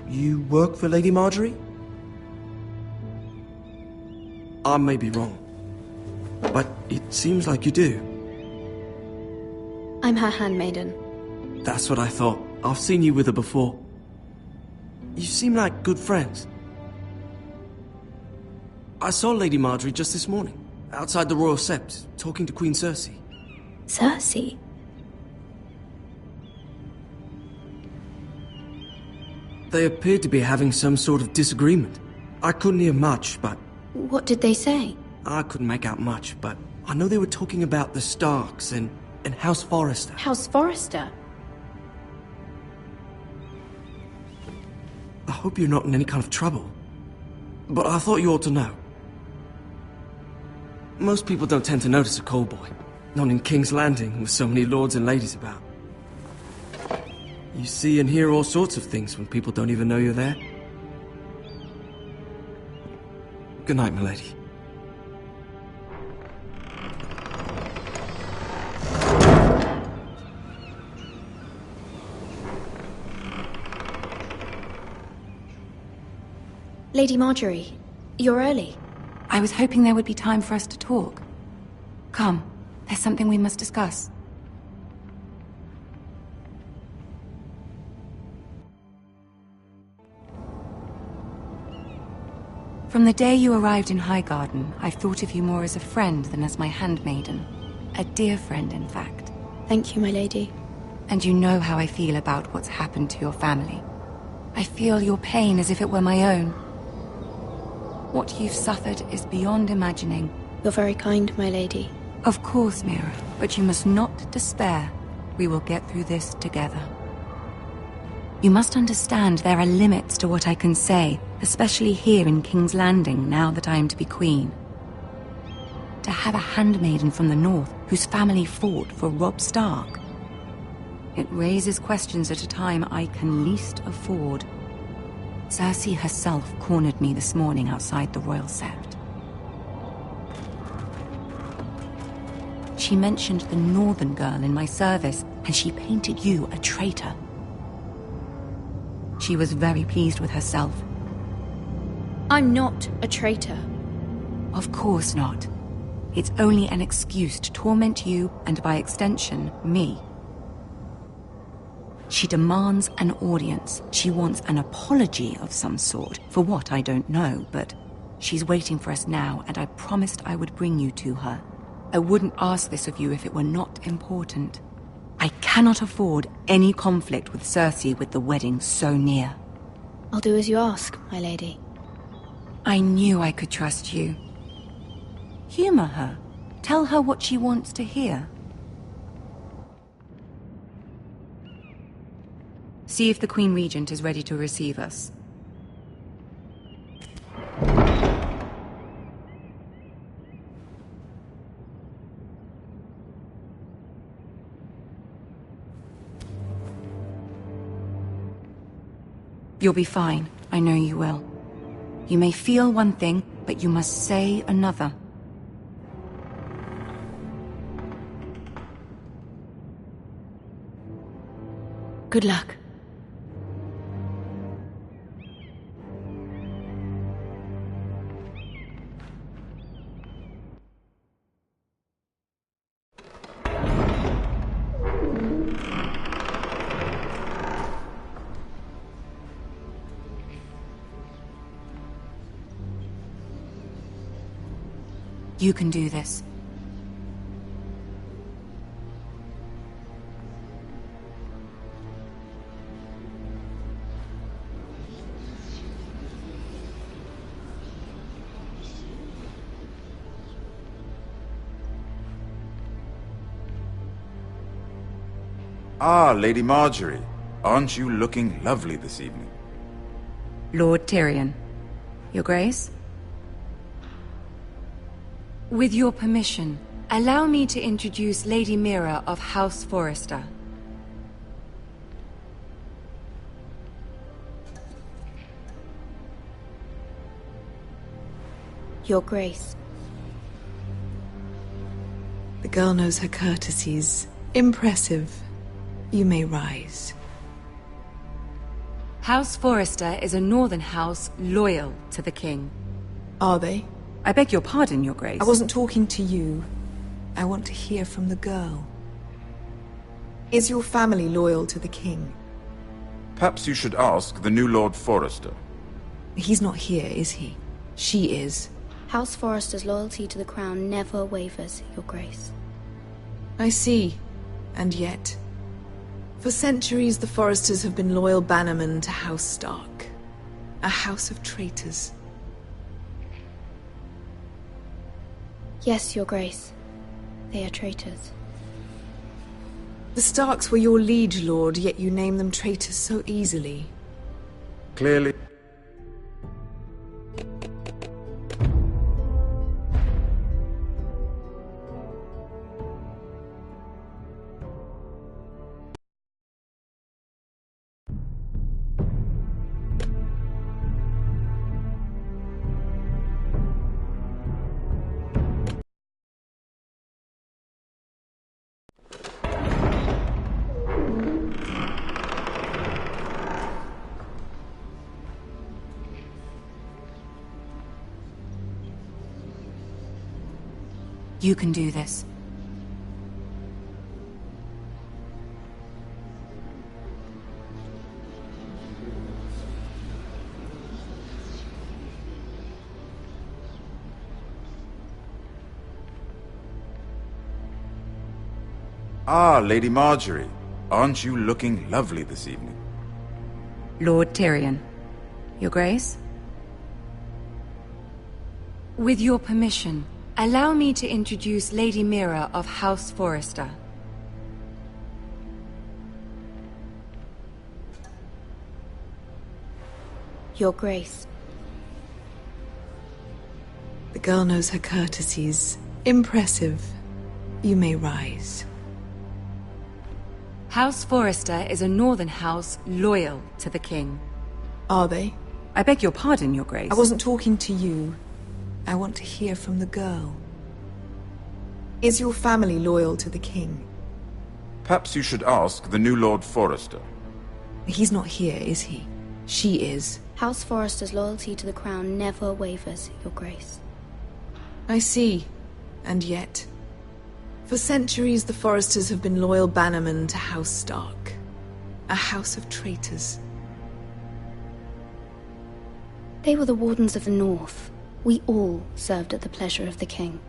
You work for Lady Marjorie? I may be wrong, but it seems like you do. I'm her handmaiden. That's what I thought. I've seen you with her before. You seem like good friends. I saw Lady Marjorie just this morning, outside the Royal Sept, talking to Queen Cersei. Cersei? They appeared to be having some sort of disagreement. I couldn't hear much, but... What did they say? I couldn't make out much, but I know they were talking about the Starks and House Forrester. House Forrester? I hope you're not in any kind of trouble, but I thought you ought to know. Most people don't tend to notice a callboy, not in King's Landing with so many lords and ladies about. You see and hear all sorts of things when people don't even know you're there. Good night, milady. Lady Marjorie, you're early. I was hoping there would be time for us to talk. Come, there's something we must discuss. From the day you arrived in Highgarden, I've thought of you more as a friend than as my handmaiden. A dear friend, in fact. Thank you, my lady. And you know how I feel about what's happened to your family. I feel your pain as if it were my own. What you've suffered is beyond imagining. You're very kind, my lady. Of course, Mira, but you must not despair. We will get through this together. You must understand there are limits to what I can say, especially here in King's Landing, now that I am to be queen. To have a handmaiden from the north whose family fought for Robb Stark. It raises questions at a time I can least afford. Cersei herself cornered me this morning outside the Royal Sept. She mentioned the northern girl in my service, and she painted you a traitor. She was very pleased with herself. I'm not a traitor. Of course not. It's only an excuse to torment you, and by extension, me. She demands an audience. She wants an apology of some sort, for what I don't know, but she's waiting for us now, and I promised I would bring you to her. I wouldn't ask this of you if it were not important. I cannot afford any conflict with Cersei with the wedding so near. I'll do as you ask, my lady. I knew I could trust you. Humor her. Tell her what she wants to hear. See if the Queen Regent is ready to receive us. You'll be fine. I know you will. You may feel one thing, but you must say another. Good luck. You can do this. Ah, Lady Marjorie. Aren't you looking lovely this evening? Lord Tyrion. Your Grace? With your permission, allow me to introduce Lady Mira of House Forrester. Your Grace. The girl knows her courtesies. Impressive. You may rise. House Forrester is a northern house loyal to the king. Are they? I beg your pardon, Your Grace. I wasn't talking to you. I want to hear from the girl. Is your family loyal to the king? Perhaps you should ask the new Lord Forrester. He's not here, is he? She is. House Forrester's loyalty to the crown never wavers, Your Grace. I see. And yet... For centuries, the Forresters have been loyal bannermen to House Stark. A house of traitors. Yes, Your Grace. They are traitors. The Starks were your liege lord, yet you name them traitors so easily. Clearly. You can do this. Ah, Lady Marjorie. Aren't you looking lovely this evening? Lord Tyrion. Your Grace? With your permission, allow me to introduce Lady Mira of House Forrester. Your Grace. The girl knows her courtesies. Impressive. You may rise. House Forrester is a northern house loyal to the king. Are they? I beg your pardon, Your Grace. I wasn't talking to you. I want to hear from the girl. Is your family loyal to the king? Perhaps you should ask the new Lord Forrester. He's not here, is he? She is. House Forrester's loyalty to the crown never wavers, Your Grace. I see. And yet... For centuries, the Forresters have been loyal bannermen to House Stark. A house of traitors. They were the Wardens of the North. We all served at the pleasure of the king.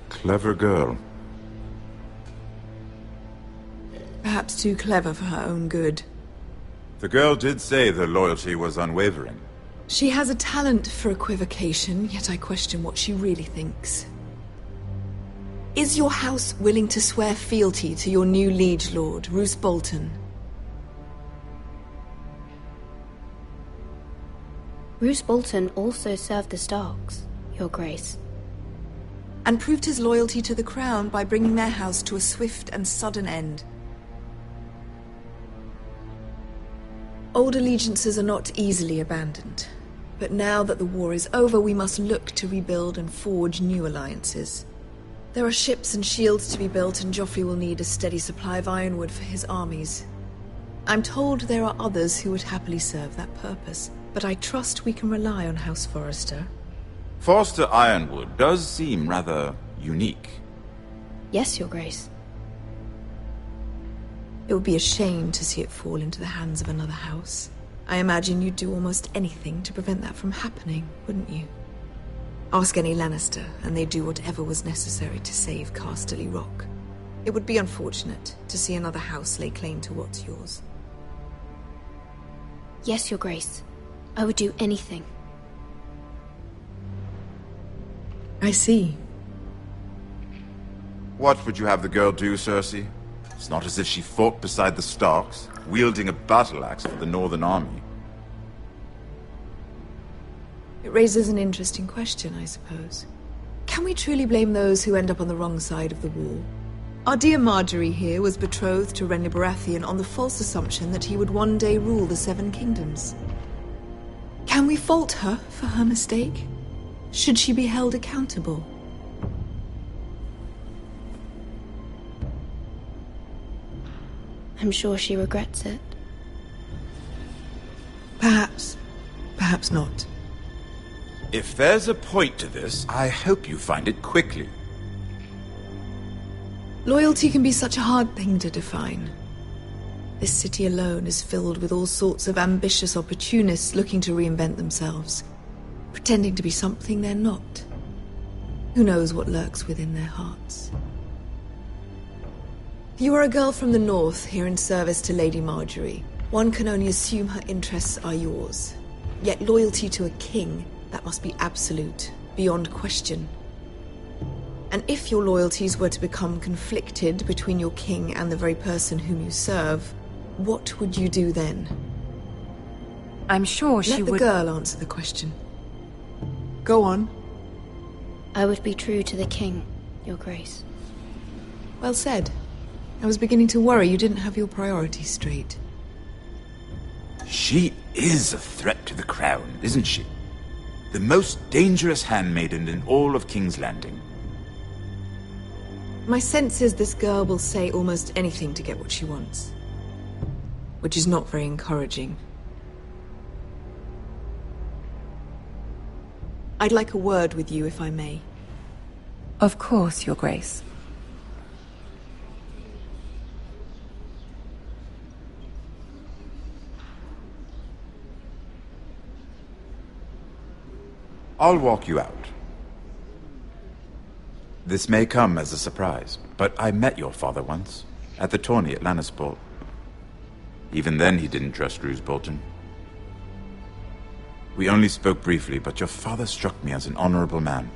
Clever girl. Perhaps too clever for her own good. The girl did say their loyalty was unwavering. She has a talent for equivocation, yet I question what she really thinks. Is your house willing to swear fealty to your new liege lord, Roose Bolton? Roose Bolton also served the Starks, Your Grace. And proved his loyalty to the crown by bringing their house to a swift and sudden end. Old allegiances are not easily abandoned. But now that the war is over, we must look to rebuild and forge new alliances. There are ships and shields to be built, and Joffrey will need a steady supply of ironwood for his armies. I'm told there are others who would happily serve that purpose, but I trust we can rely on House Forrester. Forrester Ironwood does seem rather unique. Yes, Your Grace. It would be a shame to see it fall into the hands of another house. I imagine you'd do almost anything to prevent that from happening, wouldn't you? Ask any Lannister, and they'd do whatever was necessary to save Casterly Rock. It would be unfortunate to see another house lay claim to what's yours. Yes, Your Grace. I would do anything. I see. What would you have the girl do, Cersei? It's not as if she fought beside the Starks, wielding a battle axe for the Northern Army. It raises an interesting question, I suppose. Can we truly blame those who end up on the wrong side of the wall? Our dear Marjorie here was betrothed to Renly Baratheon on the false assumption that he would one day rule the Seven Kingdoms. Can we fault her for her mistake? Should she be held accountable? I'm sure she regrets it. Perhaps. Perhaps not. If there's a point to this, I hope you find it quickly. Loyalty can be such a hard thing to define. This city alone is filled with all sorts of ambitious opportunists looking to reinvent themselves, pretending to be something they're not. Who knows what lurks within their hearts? You are a girl from the north here in service to Lady Marjorie. One can only assume her interests are yours. Yet loyalty to a king, that must be absolute, beyond question. And if your loyalties were to become conflicted between your king and the very person whom you serve, what would you do then? I'm sure she would... Let the girl answer the question. Go on. I would be true to the king, Your Grace. Well said. I was beginning to worry you didn't have your priorities straight. She is a threat to the crown, isn't she? The most dangerous handmaiden in all of King's Landing. My sense is this girl will say almost anything to get what she wants. Which is not very encouraging. I'd like a word with you, if I may. Of course, Your Grace. I'll walk you out. This may come as a surprise, but I met your father once, at the tourney at Lannisport. Even then he didn't trust Roose Bolton. We only spoke briefly, but your father struck me as an honorable man.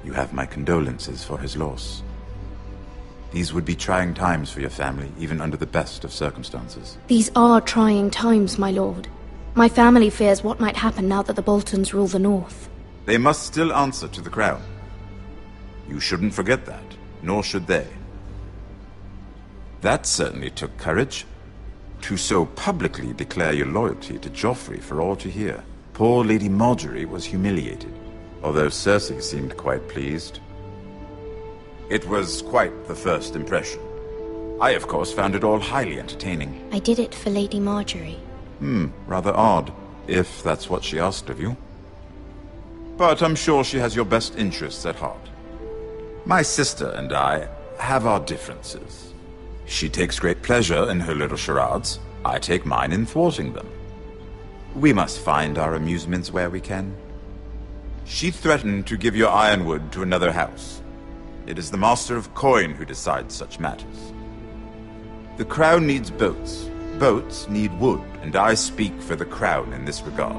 You have my condolences for his loss. These would be trying times for your family, even under the best of circumstances. These are trying times, my lord. My family fears what might happen now that the Boltons rule the North. They must still answer to the crown. You shouldn't forget that, nor should they. That certainly took courage. To so publicly declare your loyalty to Joffrey for all to hear. Poor Lady Marjorie was humiliated, although Cersei seemed quite pleased. It was quite the first impression. I, of course, found it all highly entertaining. I did it for Lady Marjorie. Rather odd, if that's what she asked of you. But I'm sure she has your best interests at heart. My sister and I have our differences. She takes great pleasure in her little charades. I take mine in thwarting them. We must find our amusements where we can. She threatened to give your ironwood to another house. It is the Master of Coin who decides such matters. The crown needs boats. Boats need wood, and I speak for the crown in this regard,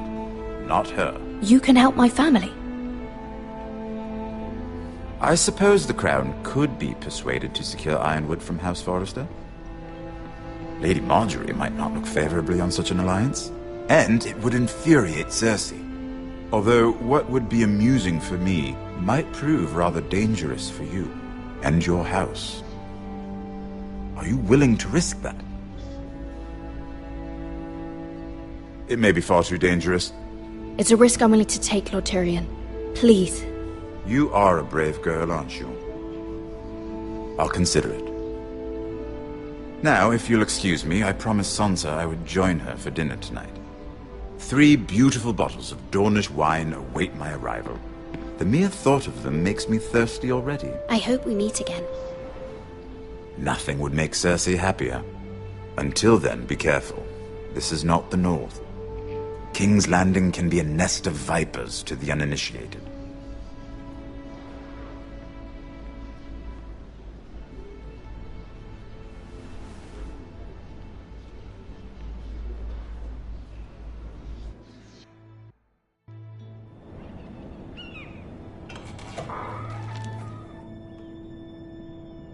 not her. You can help my family. I suppose the crown could be persuaded to secure ironwood from House Forrester. Lady Marjorie might not look favorably on such an alliance, and it would infuriate Cersei. Although what would be amusing for me might prove rather dangerous for you and your house. Are you willing to risk that? It may be far too dangerous. It's a risk I'm willing to take, Lord Tyrion. Please. You are a brave girl, aren't you? I'll consider it. Now, if you'll excuse me, I promised Sansa I would join her for dinner tonight. 3 beautiful bottles of Dornish wine await my arrival. The mere thought of them makes me thirsty already. I hope we meet again. Nothing would make Cersei happier. Until then, be careful. This is not the North. King's Landing can be a nest of vipers to the uninitiated.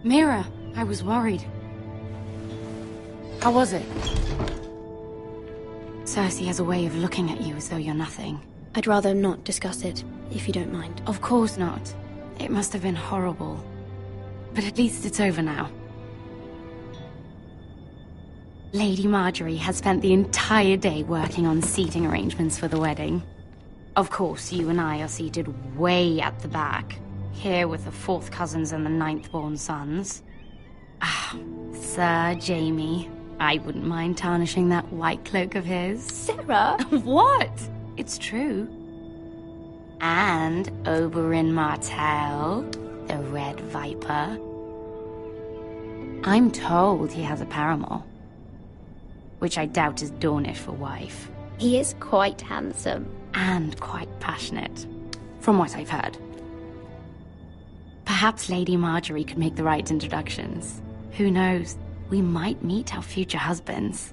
Mira, I was worried. How was it? Cersei has a way of looking at you as though you're nothing. I'd rather not discuss it, if you don't mind. Of course not. It must have been horrible. But at least it's over now. Lady Marjorie has spent the entire day working on seating arrangements for the wedding. Of course, you and I are seated way at the back. Here with the 4th cousins and the 9th-born sons. Ah, Sir Jaime. I wouldn't mind tarnishing that white cloak of his. Sarah! What? It's true. And Oberyn Martell, the Red Viper. I'm told he has a paramour. Which I doubt is Dornish for wife. He is quite handsome. And quite passionate, from what I've heard. Perhaps Lady Marjorie could make the right introductions. Who knows? We might meet our future husbands.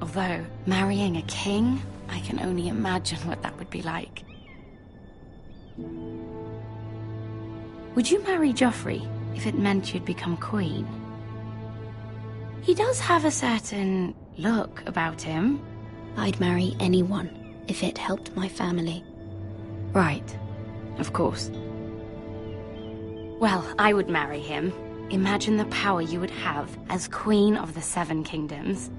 Although, marrying a king, I can only imagine what that would be like. Would you marry Joffrey if it meant you'd become queen? He does have a certain look about him. I'd marry anyone if it helped my family. Right. Of course. Well, I would marry him. Imagine the power you would have as Queen of the 7 Kingdoms.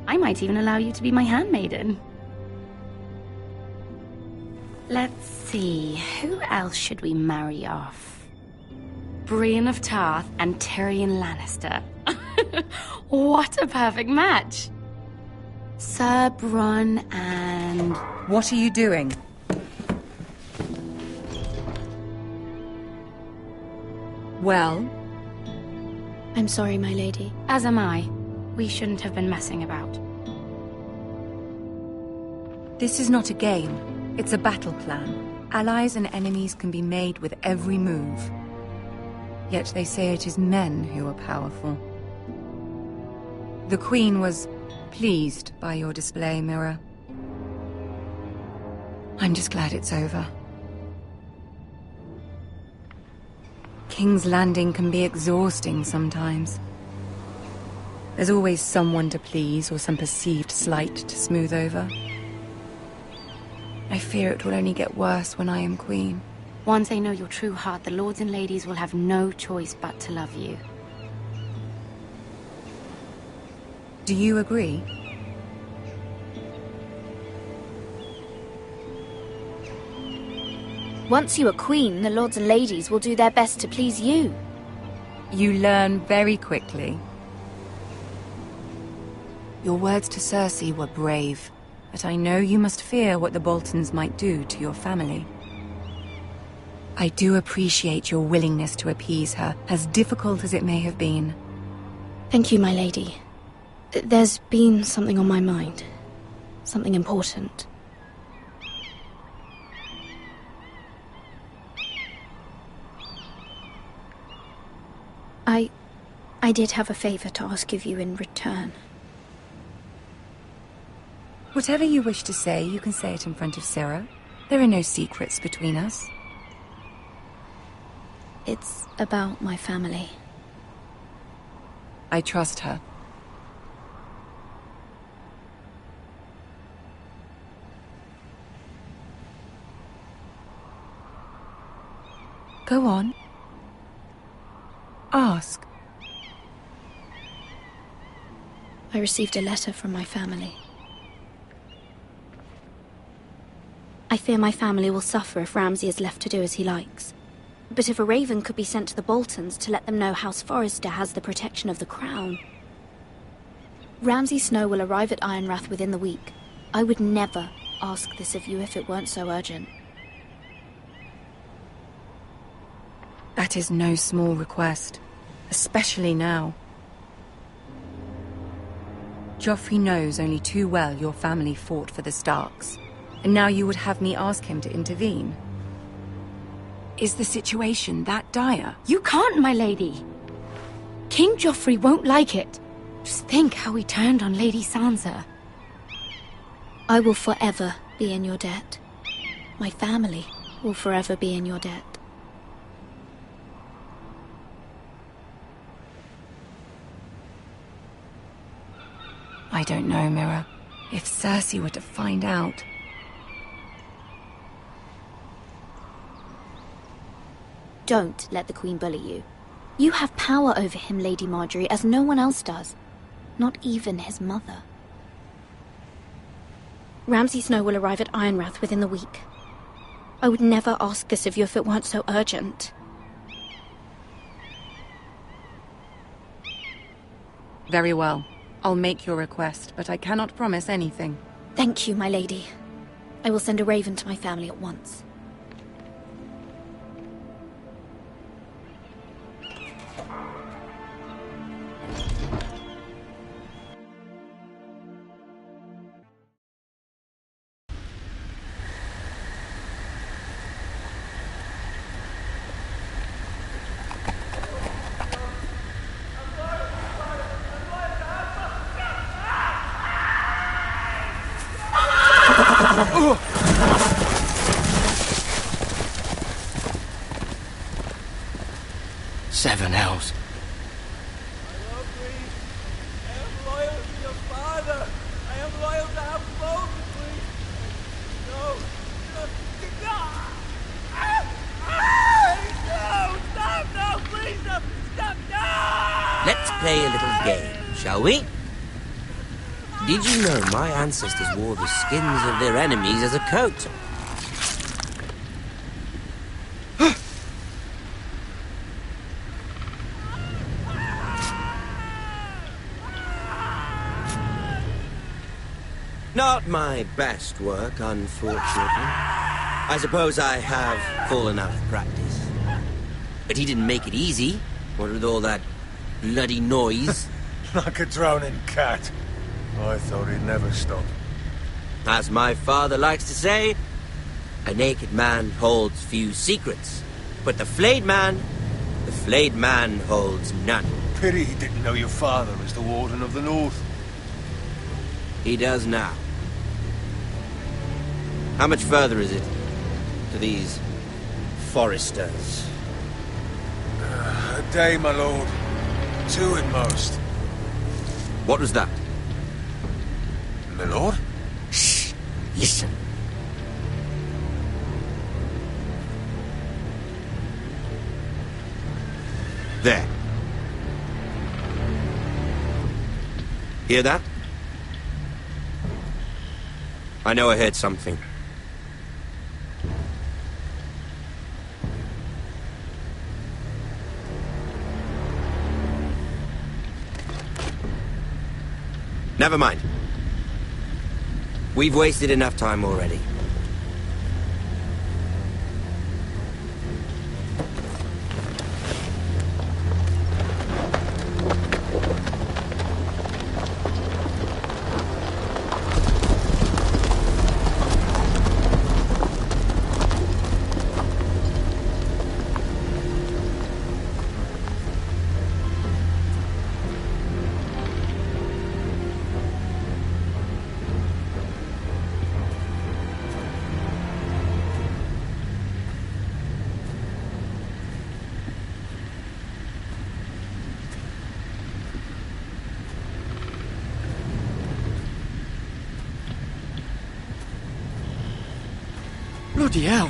I might even allow you to be my handmaiden. Let's see, who else should we marry off? Brienne of Tarth and Tyrion Lannister. What a perfect match! Sir Bronn and... What are you doing? Well? I'm sorry, my lady. As am I. We shouldn't have been messing about. This is not a game. It's a battle plan. Allies and enemies can be made with every move. Yet they say it is men who are powerful. The Queen was pleased by your display, Mira. I'm just glad it's over. King's Landing can be exhausting sometimes. There's always someone to please or some perceived slight to smooth over. I fear it will only get worse when I am queen. Once they know your true heart, the lords and ladies will have no choice but to love you. Do you agree? Once you are queen, the lords and ladies will do their best to please you. You learn very quickly. Your words to Cersei were brave, but I know you must fear what the Boltons might do to your family. I do appreciate your willingness to appease her, as difficult as it may have been. Thank you, my lady. There's been something on my mind. Something important. I did have a favor to ask of you in return. Whatever you wish to say, you can say it in front of Sarah. There are no secrets between us. It's about my family. I trust her. Go on. Ask. I received a letter from my family. I fear my family will suffer if Ramsay is left to do as he likes. But if a raven could be sent to the Boltons to let them know House Forrester has the protection of the crown... Ramsay Snow will arrive at Ironrath within the week. I would never ask this of you if it weren't so urgent. That is no small request, especially now. Joffrey knows only too well your family fought for the Starks, and now you would have me ask him to intervene. Is the situation that dire? You can't, my lady! King Joffrey won't like it. Just think how he turned on Lady Sansa. I will forever be in your debt. My family will forever be in your debt. I don't know, Mira. If Cersei were to find out... Don't let the Queen bully you. You have power over him, Lady Marjorie, as no one else does. Not even his mother. Ramsay Snow will arrive at Ironrath within the week. I would never ask this of you if it weren't so urgent. Very well. I'll make your request, but I cannot promise anything. Thank you, my lady. I will send a raven to my family at once. Seven hells. Let's play a little game, shall we? Did you know my ancestors wore the skins of their enemies as a coat? Not my best work, unfortunately. I suppose I have fallen out of practice. But he didn't make it easy, what with all that bloody noise. Like a drowning cat. I thought he'd never stop. As my father likes to say, a naked man holds few secrets. But the flayed man holds none. Pity he didn't know your father was the Warden of the North. He does now. How much further is it to these Forresters? A day, my lord. 2 at most. What was that? My lord? Shh! Listen. There. Hear that? I know I heard something. Never mind. We've wasted enough time already. Bloody hell!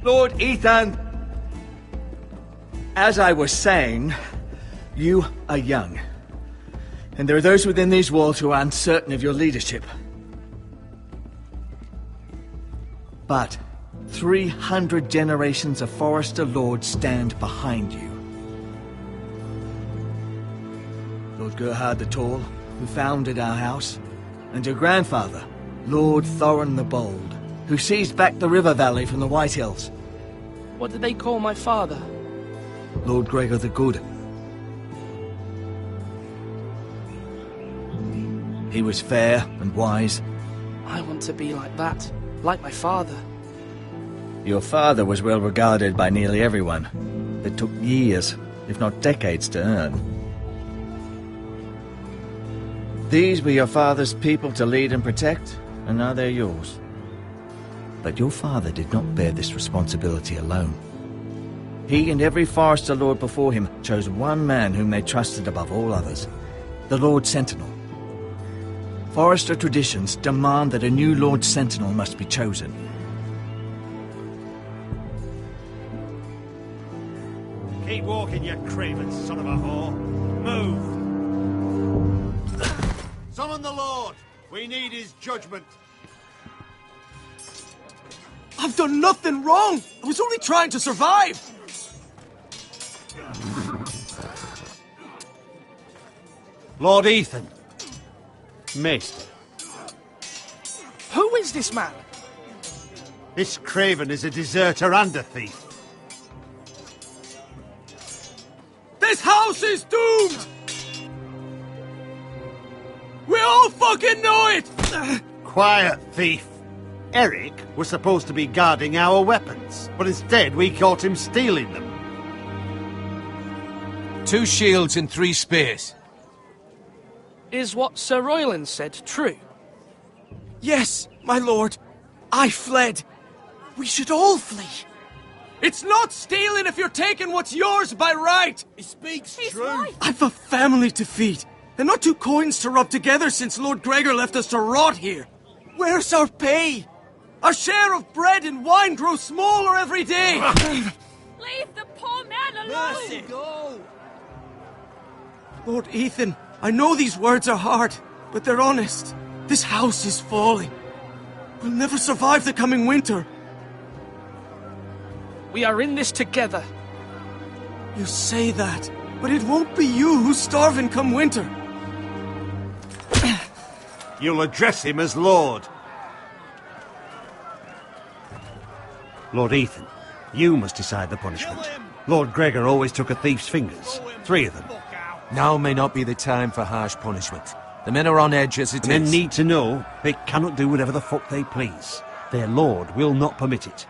Lord Ethan! As I was saying, you are young. And there are those within these walls who are uncertain of your leadership. But 300 generations of Forester Lords stand behind you. Lord Gerhard the Tall, who founded our house, and your grandfather, Lord Thorin the Bold, who seized back the river valley from the White Hills. What did they call my father? Lord Gregor the Good. He was fair and wise. I want to be like that, like my father. Your father was well regarded by nearly everyone. It took years, if not decades, to earn. These were your father's people to lead and protect, and now they're yours. But your father did not bear this responsibility alone. He and every Forester Lord before him chose one man whom they trusted above all others, the Lord Sentinel. Forester traditions demand that a new Lord Sentinel must be chosen. Keep walking, you craven son of a whore. Move! Summon the Lord! We need his judgment. I've done nothing wrong! I was only trying to survive! Lord Ethan. Maester. Who is this man? This craven is a deserter and a thief. This house is doomed! We all fucking know it! Quiet, thief. Eric was supposed to be guarding our weapons, but instead we caught him stealing them. 2 shields and 3 spears. Is what Sir Royland said true? Yes, my lord. I fled. We should all flee. It's not stealing if you're taking what's yours by right. He speaks He's true. right. I've a family to feed, and not 2 coins to rub together since Lord Gregor left us to rot here. Where's our pay? Our share of bread and wine grows smaller every day. Leave the poor man alone! Mercy, go! Lord Ethan, I know these words are hard, but they're honest. This house is falling. We'll never survive the coming winter. We are in this together. You say that, but it won't be you who's starving come winter. You'll address him as Lord. Lord Ethan, you must decide the punishment. Lord Gregor always took a thief's fingers. 3 of them. Now may not be the time for harsh punishment. The men are on edge as it is. Men need to know they cannot do whatever the fuck they please. Their lord will not permit it.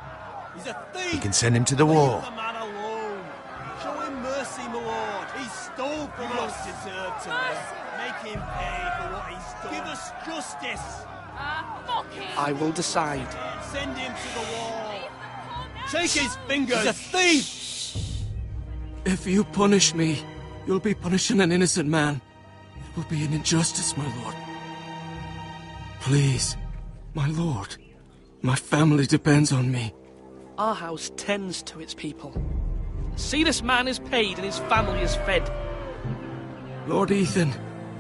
He's a thief! We can send him to the war. Leave the man alone. Show him mercy, my lord. He stole from us. Deserve to make him pay for what he's done. Give us justice. Fuck him! I will decide. Send him to the wall. Take his fingers. He's a thief. If you punish me, you'll be punishing an innocent man. It will be an injustice, my lord. Please, my lord. My family depends on me. Our house tends to its people. See, this man is paid and his family is fed. Lord Ethan,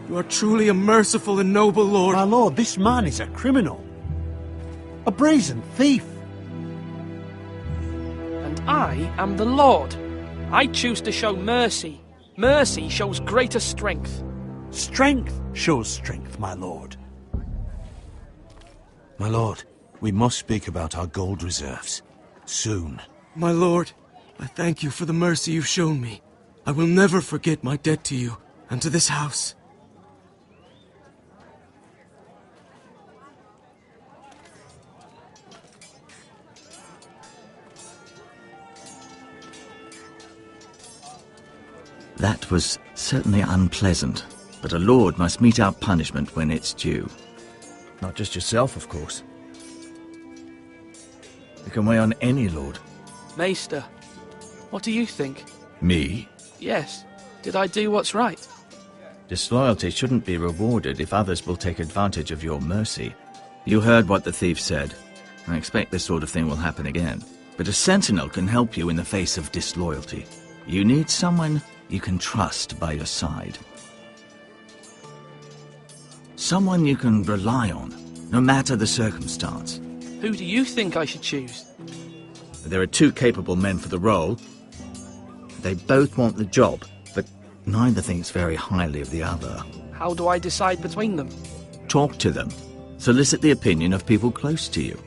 you are truly a merciful and noble lord. My lord, this man is a criminal. A brazen thief. And I am the Lord. I choose to show mercy. Mercy shows greater strength. Strength shows strength, my lord. My lord, we must speak about our gold reserves. Soon. My lord, I thank you for the mercy you've shown me. I will never forget my debt to you and to this house. That was certainly unpleasant, but a lord must mete out punishment when it's due. Not just yourself, of course. You can weigh on any lord. Maester, what do you think? Me? Yes. Did I do what's right? Disloyalty shouldn't be rewarded if others will take advantage of your mercy. You heard what the thief said. I expect this sort of thing will happen again. But a sentinel can help you in the face of disloyalty. You need someone you can trust by your side. Someone you can rely on, no matter the circumstance. Who do you think I should choose? There are two capable men for the role. They both want the job, but neither thinks very highly of the other. How do I decide between them? Talk to them. Solicit the opinion of people close to you.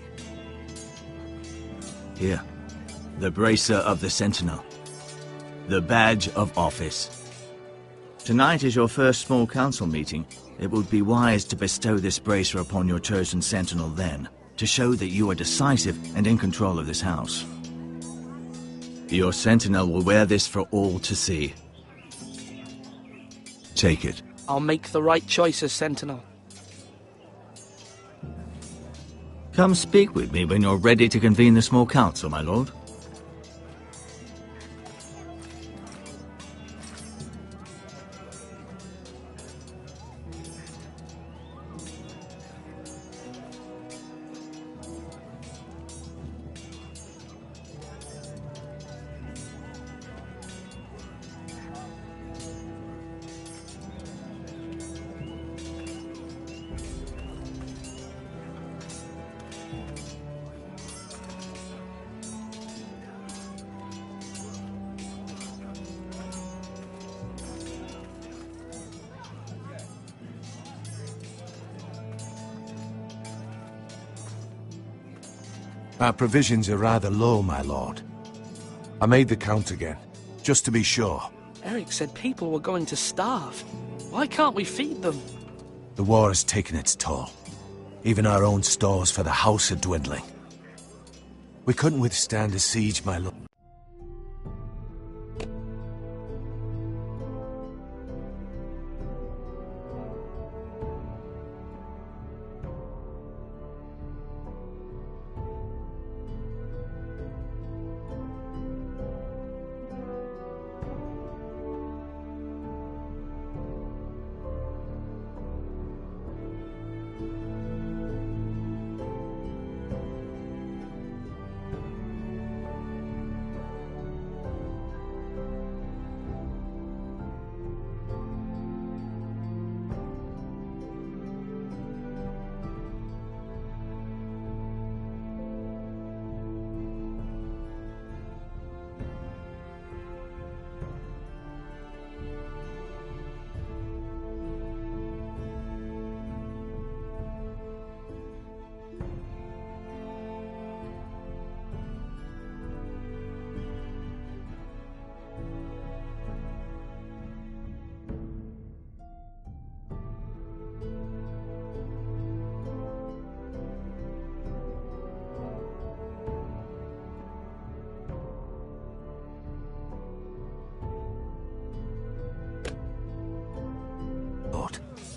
Here, the bracer of the Sentinel. The badge of office. Tonight is your first small council meeting. It would be wise to bestow this bracer upon your chosen Sentinel then, to show that you are decisive and in control of this house. Your Sentinel will wear this for all to see. Take it. I'll make the right choice as Sentinel. Come speak with me when you're ready to convene the small council, my lord. Our provisions are rather low, my lord. I made the count again, just to be sure. Eric said people were going to starve. Why can't we feed them? The war has taken its toll. Even our own stores for the house are dwindling. We couldn't withstand a siege, my lord.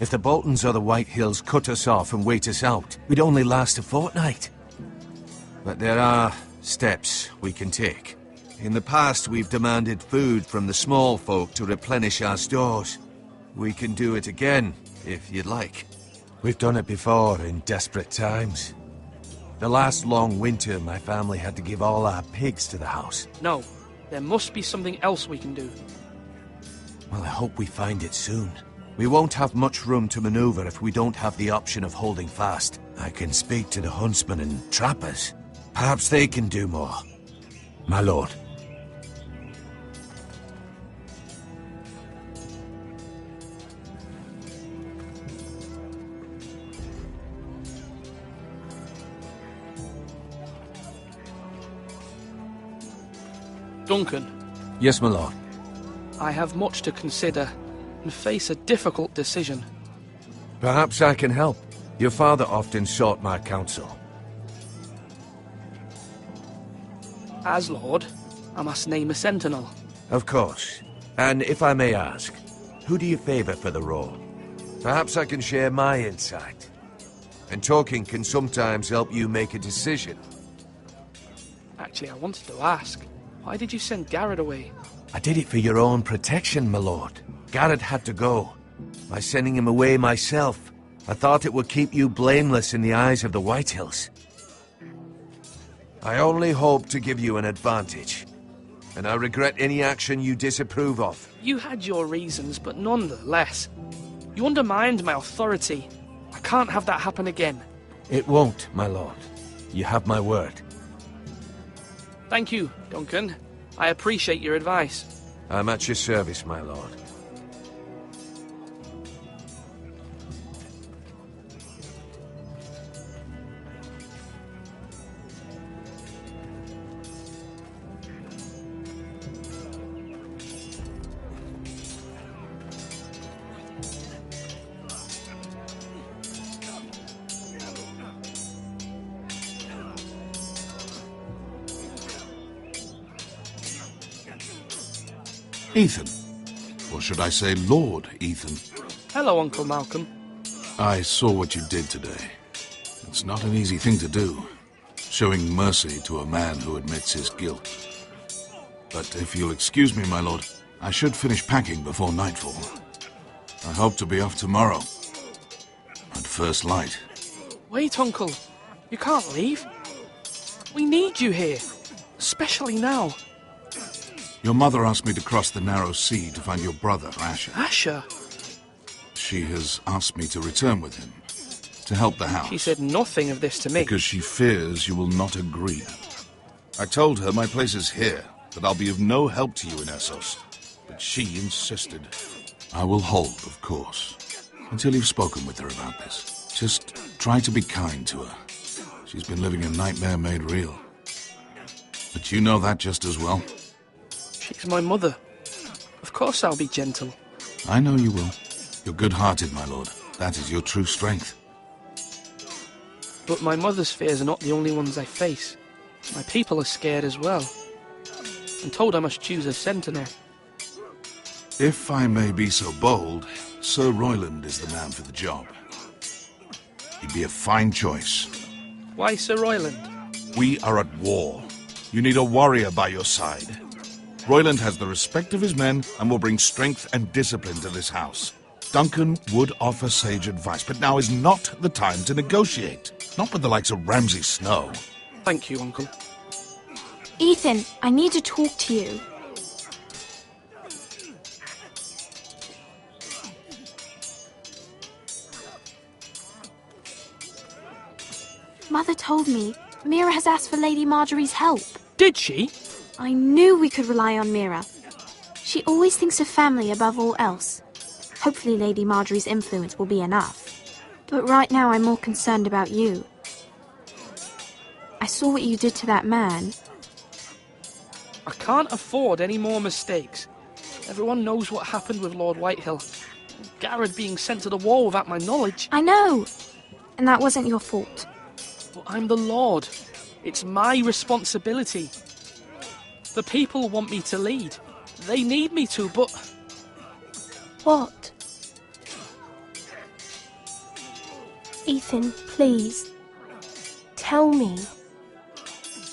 If the Boltons or the White Hills cut us off and wait us out, we'd only last a fortnight. But there are steps we can take. In the past, we've demanded food from the small folk to replenish our stores. We can do it again, if you'd like. We've done it before in desperate times. The last long winter, my family had to give all our pigs to the house. No, there must be something else we can do. Well, I hope we find it soon. We won't have much room to maneuver if we don't have the option of holding fast. I can speak to the huntsmen and trappers. Perhaps they can do more. My lord. Duncan. Yes, my lord. I have much to consider and face a difficult decision. Perhaps I can help. Your father often sought my counsel. As Lord, I must name a sentinel. Of course. And if I may ask, who do you favor for the role? Perhaps I can share my insight. And talking can sometimes help you make a decision. Actually, I wanted to ask, why did you send Garrett away? I did it for your own protection, my lord. Garrett had to go. By sending him away myself, I thought it would keep you blameless in the eyes of the White Hills. I only hope to give you an advantage. And I regret any action you disapprove of. You had your reasons, but nonetheless. You undermined my authority. I can't have that happen again. It won't, my lord. You have my word. Thank you, Duncan. I appreciate your advice. I'm at your service, my lord. Ethan. Or should I say Lord Ethan? Hello, Uncle Malcolm. I saw what you did today. It's not an easy thing to do, showing mercy to a man who admits his guilt. But if you'll excuse me, my lord, I should finish packing before nightfall. I hope to be off tomorrow. At first light. Wait, Uncle. You can't leave. We need you here. Especially now. Your mother asked me to cross the narrow sea to find your brother, Asher. Asher? She has asked me to return with him, to help the house. She said nothing of this to me. Because she fears you will not agree. I told her my place is here, that I'll be of no help to you in Essos. But she insisted. I will hold, of course, until you've spoken with her about this. Just try to be kind to her. She's been living a nightmare made real. But you know that just as well. She's my mother. Of course I'll be gentle. I know you will. You're good-hearted, my lord. That is your true strength. But my mother's fears are not the only ones I face. My people are scared as well. I'm told I must choose a sentinel. If I may be so bold, Sir Royland is the man for the job. He'd be a fine choice. Why Sir Royland? We are at war. You need a warrior by your side. Royland has the respect of his men and will bring strength and discipline to this house. Duncan would offer sage advice, but now is not the time to negotiate. Not with the likes of Ramsay Snow. Thank you, Uncle. Ethan, I need to talk to you. Mother told me Mira has asked for Lady Marjorie's help. Did she? I knew we could rely on Mira. She always thinks of family above all else. Hopefully Lady Marjorie's influence will be enough. But right now I'm more concerned about you. I saw what you did to that man. I can't afford any more mistakes. Everyone knows what happened with Lord Whitehill. Garrett being sent to the war without my knowledge. I know. And that wasn't your fault. But I'm the Lord. It's my responsibility. The people want me to lead. They need me to, but... What? Ethan, please. Tell me.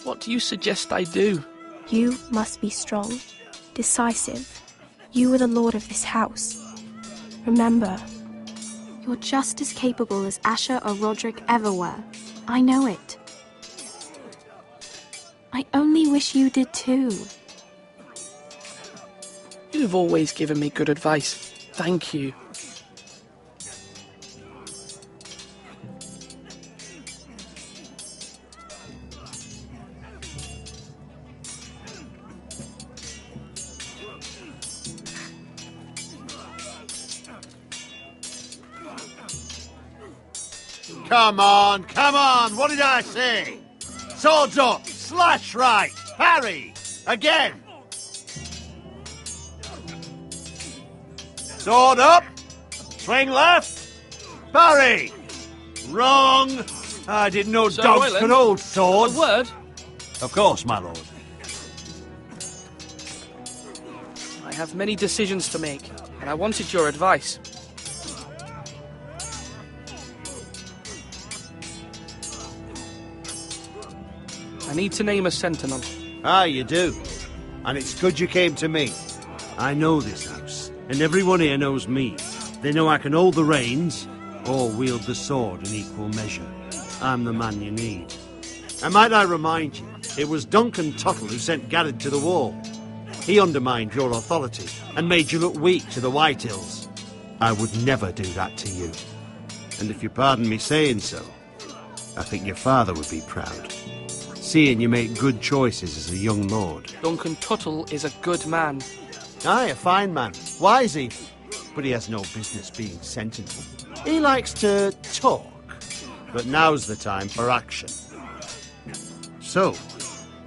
What do you suggest I do? You must be strong, decisive. You are the lord of this house. Remember, you're just as capable as Asher or Roderick ever were. I know it. I only wish you did too. You've always given me good advice. Thank you. Come on, come on, what did I say? Swords up, slash right, parry, again. Sword up, swing left, parry. Wrong. I didn't know Sir dogs Royland, could hold swords. A word? Of course, my lord. I have many decisions to make, and I wanted your advice. I need to name a sentinel. Ah, you do. And it's good you came to me. I know this house, and everyone here knows me. They know I can hold the reins, or wield the sword in equal measure. I'm the man you need. And might I remind you, It was Duncan Tuttle who sent Garrett to the wall. He undermined your authority and made you look weak to the White Hills. I would never do that to you. And if you pardon me saying so, I think your father would be proud, seeing you make good choices as a young lord. Duncan Tuttle is a good man. Aye, a fine man. Wise even. But he has no business being sentinel. He likes to talk, but now's the time for action. So,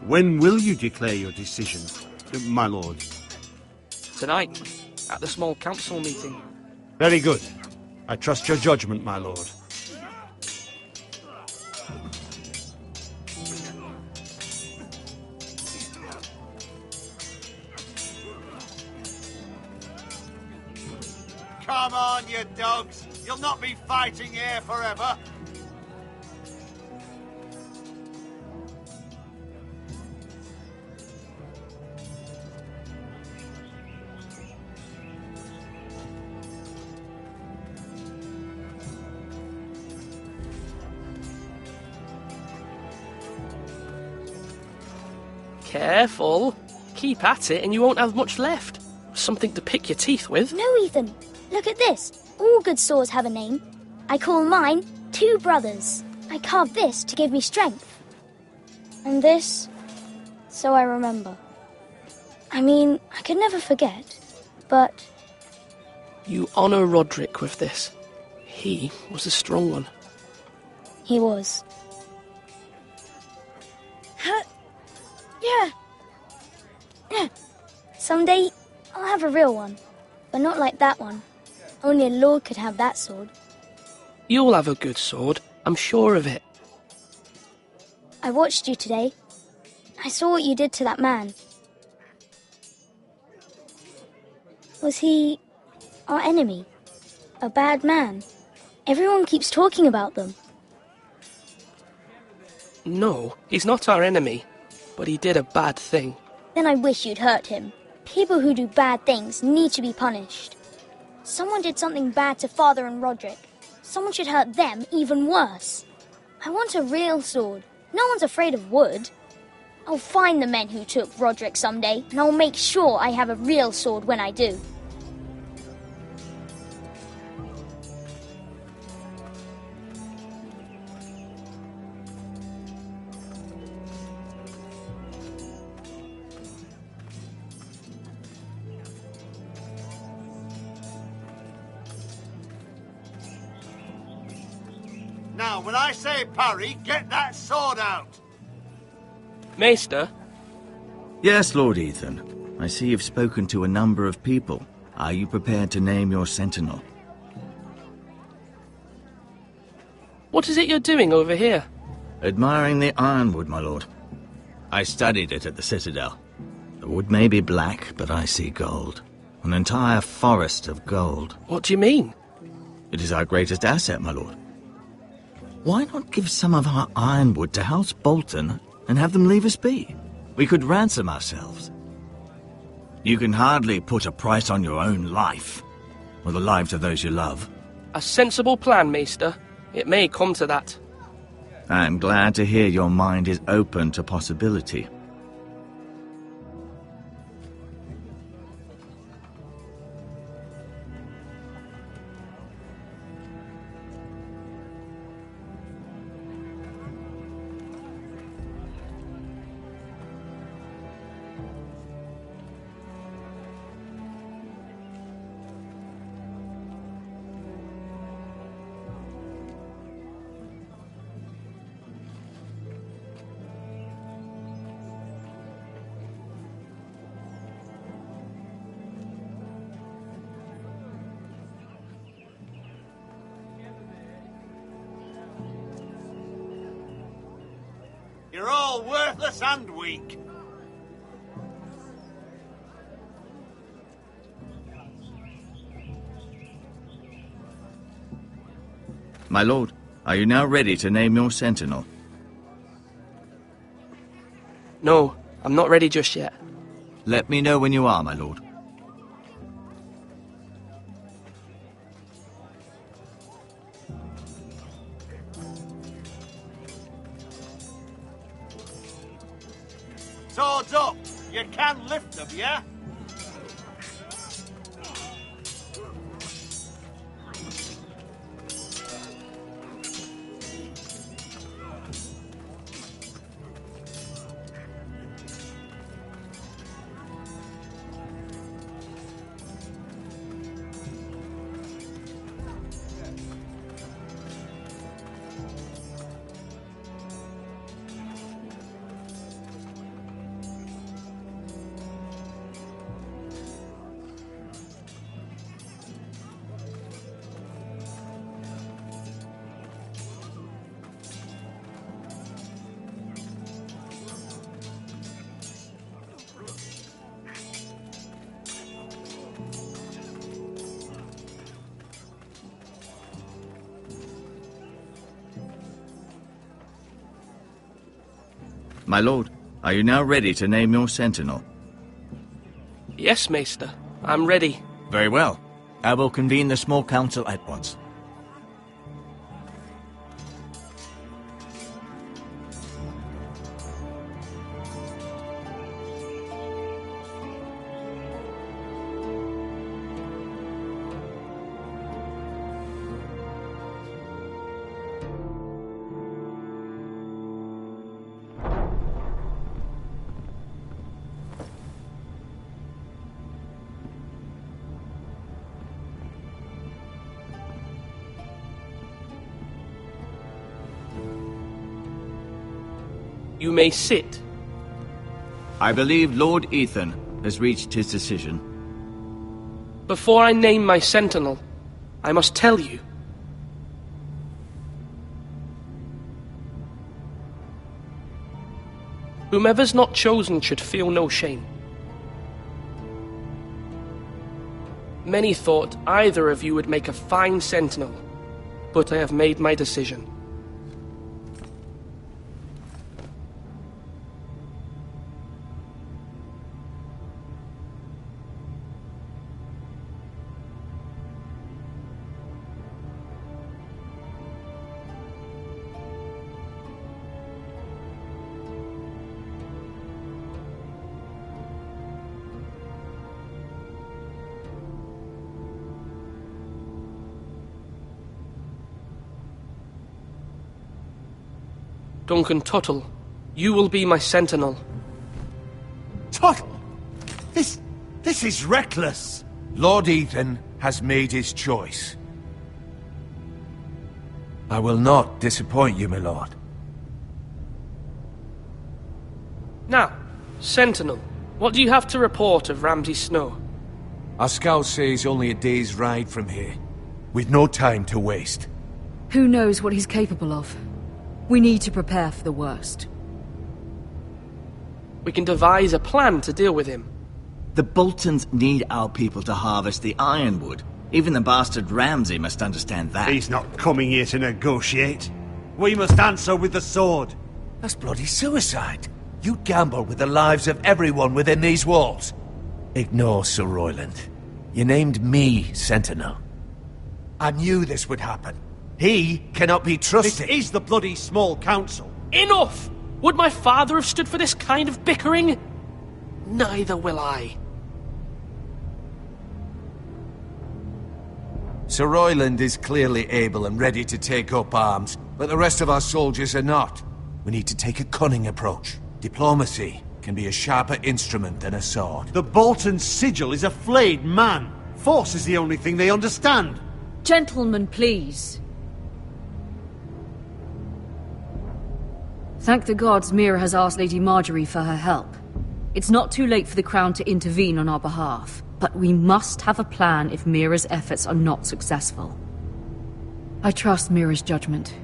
when will you declare your decision, my lord? Tonight, at the small council meeting. Very good. I trust your judgment, my lord. Come on, you dogs. You'll not be fighting here forever. Careful. Keep at it and you won't have much left. Something to pick your teeth with. No, Ethan. Look at this. All good swords have a name. I call mine Two Brothers. I carved this to give me strength. And this, so I remember. I mean, I could never forget, but... You honour Roderick with this. He was a strong one. He was. Yeah. Someday, I'll have a real one. But not like that one. Only a lord could have that sword. You'll have a good sword. I'm sure of it. I watched you today. I saw what you did to that man. Was he our enemy? A bad man? Everyone keeps talking about them. No, he's not our enemy. But he did a bad thing. Then I wish you'd hurt him. People who do bad things need to be punished. Someone did something bad to Father and Roderick. Someone should hurt them even worse. I want a real sword. No one's afraid of wood. I'll find the men who took Roderick someday, and I'll make sure I have a real sword when I do. Now, when I say parry, get that sword out. Maester? Yes, Lord Ethan. I see you've spoken to a number of people. Are you prepared to name your sentinel? What is it you're doing over here? Admiring the ironwood, my lord. I studied it at the Citadel. The wood may be black, but I see gold. An entire forest of gold. What do you mean? It is our greatest asset, my lord. Why not give some of our ironwood to House Bolton and have them leave us be? We could ransom ourselves. You can hardly put a price on your own life, or the lives of those you love. A sensible plan, Maester. It may come to that. I'm glad to hear your mind is open to possibility. You're all worthless and weak. My lord, are you now ready to name your sentinel? No, I'm not ready just yet. Let me know when you are, my lord. Swords up! You can lift them, yeah? My lord, are you now ready to name your sentinel? Yes, Maester. I'm ready. Very well. I will convene the small council at once. You may sit. I believe Lord Ethan has reached his decision. Before I name my sentinel, I must tell you. Whomever's not chosen should feel no shame. Many thought either of you would make a fine sentinel, but I have made my decision. Duncan Tuttle, you will be my sentinel. Tuttle! This is reckless! Lord Ethan has made his choice. I will not disappoint you, my lord. Now, sentinel, what do you have to report of Ramsay Snow? Our scouts say he's only a day's ride from here. We've no time to waste. Who knows what he's capable of? We need to prepare for the worst. We can devise a plan to deal with him. The Boltons need our people to harvest the ironwood. Even the bastard Ramsay must understand that. He's not coming here to negotiate. We must answer with the sword. That's bloody suicide. You gamble with the lives of everyone within these walls. Ignore Sir Royland. You named me Sentinel. I knew this would happen. He cannot be trusted. This is the bloody small council. Enough! Would my father have stood for this kind of bickering? Neither will I. Sir Royland is clearly able and ready to take up arms, but the rest of our soldiers are not. We need to take a cunning approach. Diplomacy can be a sharper instrument than a sword. The Bolton sigil is a flayed man. Force is the only thing they understand. Gentlemen, please. Thank the gods Mira has asked Lady Marjorie for her help. It's not too late for the Crown to intervene on our behalf, but we must have a plan if Mira's efforts are not successful. I trust Mira's judgment.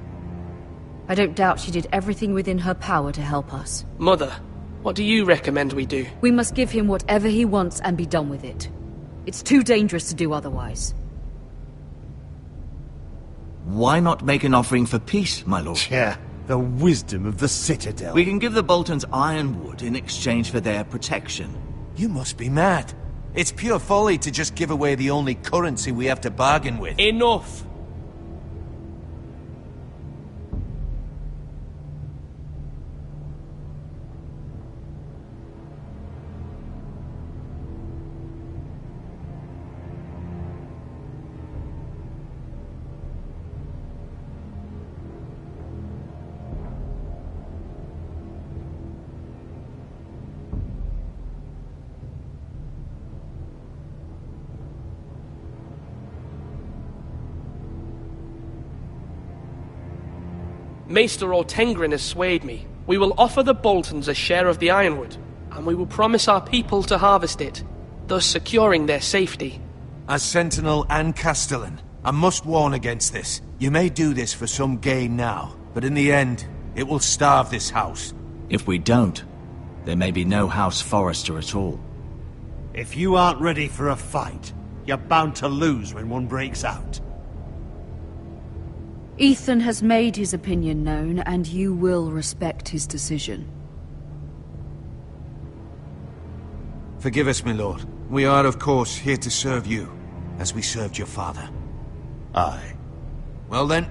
I don't doubt she did everything within her power to help us. Mother, what do you recommend we do? We must give him whatever he wants and be done with it. It's too dangerous to do otherwise. Why not make an offering for peace, my lord? Yeah, the wisdom of the Citadel. We can give the Boltons ironwood in exchange for their protection. You must be mad. It's pure folly to just give away the only currency we have to bargain with. Enough! Maester Ortengrin has swayed me. We will offer the Boltons a share of the ironwood, and we will promise our people to harvest it, thus securing their safety. As Sentinel and Castellan, I must warn against this. You may do this for some gain now, but in the end, it will starve this house. If we don't, there may be no House Forrester at all. If you aren't ready for a fight, you're bound to lose when one breaks out. Ethan has made his opinion known, and you will respect his decision. Forgive us, my lord. We are, of course, here to serve you, as we served your father. Aye. Well then,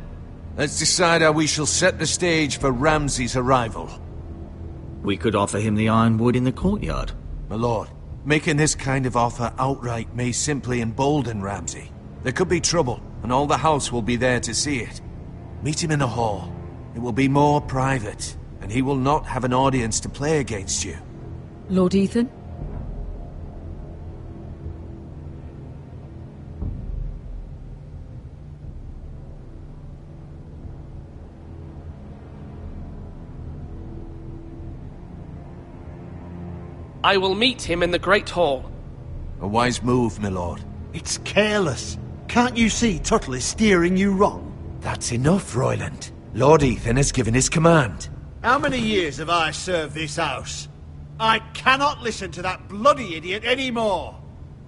let's decide how we shall set the stage for Ramsay's arrival. We could offer him the ironwood in the courtyard. My lord, making this kind of offer outright may simply embolden Ramsay. There could be trouble, and all the house will be there to see it. Meet him in the hall. It will be more private, and he will not have an audience to play against you. Lord Ethan? I will meet him in the Great Hall. A wise move, my lord. It's careless. Can't you see Tuttle is steering you wrong? That's enough, Royland. Lord Ethan has given his command. How many years have I served this house? I cannot listen to that bloody idiot anymore.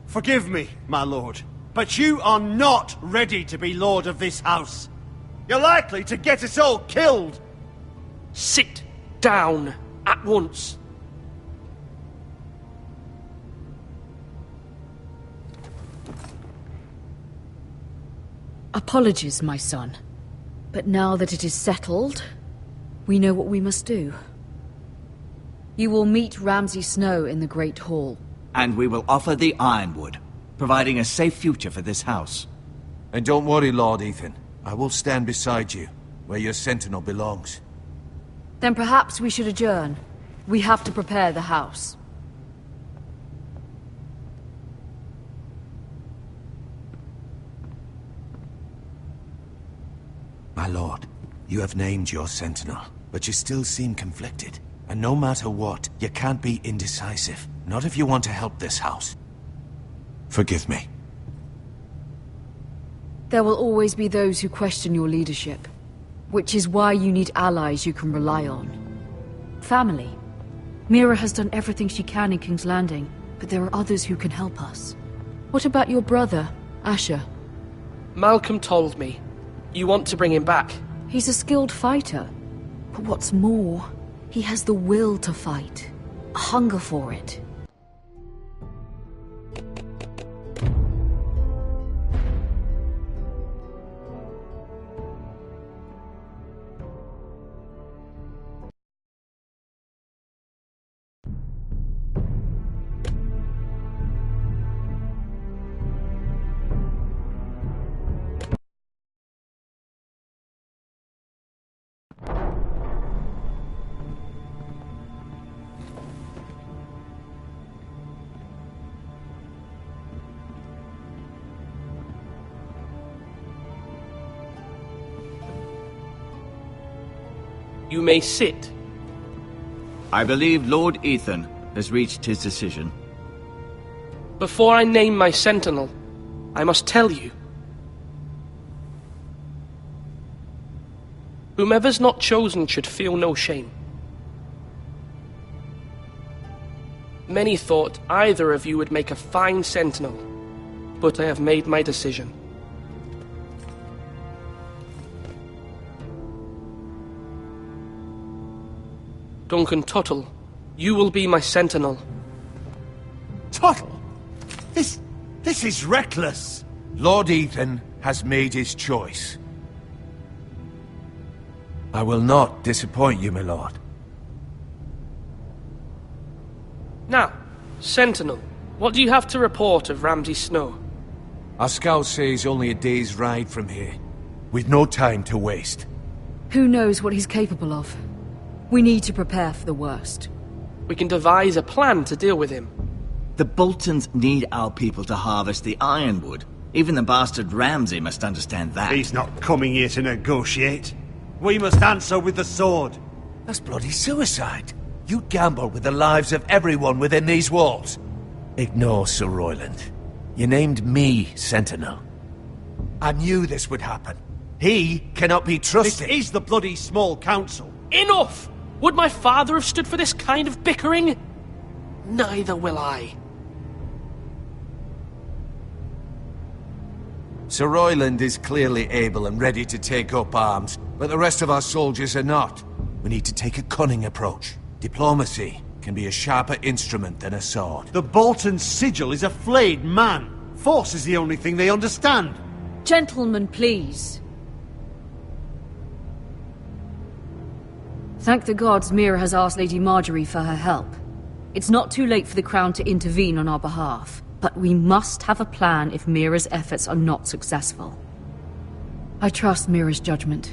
Forgive me, my lord, but you are not ready to be lord of this house. You're likely to get us all killed. Sit down at once. Apologies, my son. But now that it is settled, we know what we must do. You will meet Ramsay Snow in the Great Hall. And we will offer the ironwood, providing a safe future for this house. And don't worry, Lord Ethan. I will stand beside you, where your sentinel belongs. Then perhaps we should adjourn. We have to prepare the house. My lord, you have named your sentinel, but you still seem conflicted. And no matter what, you can't be indecisive. Not if you want to help this house. Forgive me. There will always be those who question your leadership, which is why you need allies you can rely on. Family. Mira has done everything she can in King's Landing, but there are others who can help us. What about your brother, Asher? Malcolm told me. You want to bring him back? He's a skilled fighter. But what's more, he has the will to fight. A hunger for it. You may sit. I believe Lord Ethan has reached his decision. Before I name my sentinel, I must tell you. Whomever's not chosen should feel no shame. Many thought either of you would make a fine sentinel, but I have made my decision. Duncan Tuttle, you will be my sentinel. Tuttle? This is reckless. Lord Ethan has made his choice. I will not disappoint you, my lord. Now, sentinel, what do you have to report of Ramsay Snow? Our scouts say he's only a day's ride from here. We've no time to waste. Who knows what he's capable of? We need to prepare for the worst. We can devise a plan to deal with him. The Boltons need our people to harvest the ironwood. Even the bastard Ramsay must understand that. He's not coming here to negotiate. We must answer with the sword. That's bloody suicide. You gamble with the lives of everyone within these walls. Ignore Sir Royland. You named me Sentinel. I knew this would happen. He cannot be trusted. This is the bloody small council. Enough! Would my father have stood for this kind of bickering? Neither will I. Sir Royland is clearly able and ready to take up arms, but the rest of our soldiers are not. We need to take a cunning approach. Diplomacy can be a sharper instrument than a sword. The Bolton sigil is a flayed man. Force is the only thing they understand. Gentlemen, please. Thank the gods Mira has asked Lady Marjorie for her help. It's not too late for the Crown to intervene on our behalf, but we must have a plan if Mira's efforts are not successful. I trust Mira's judgment.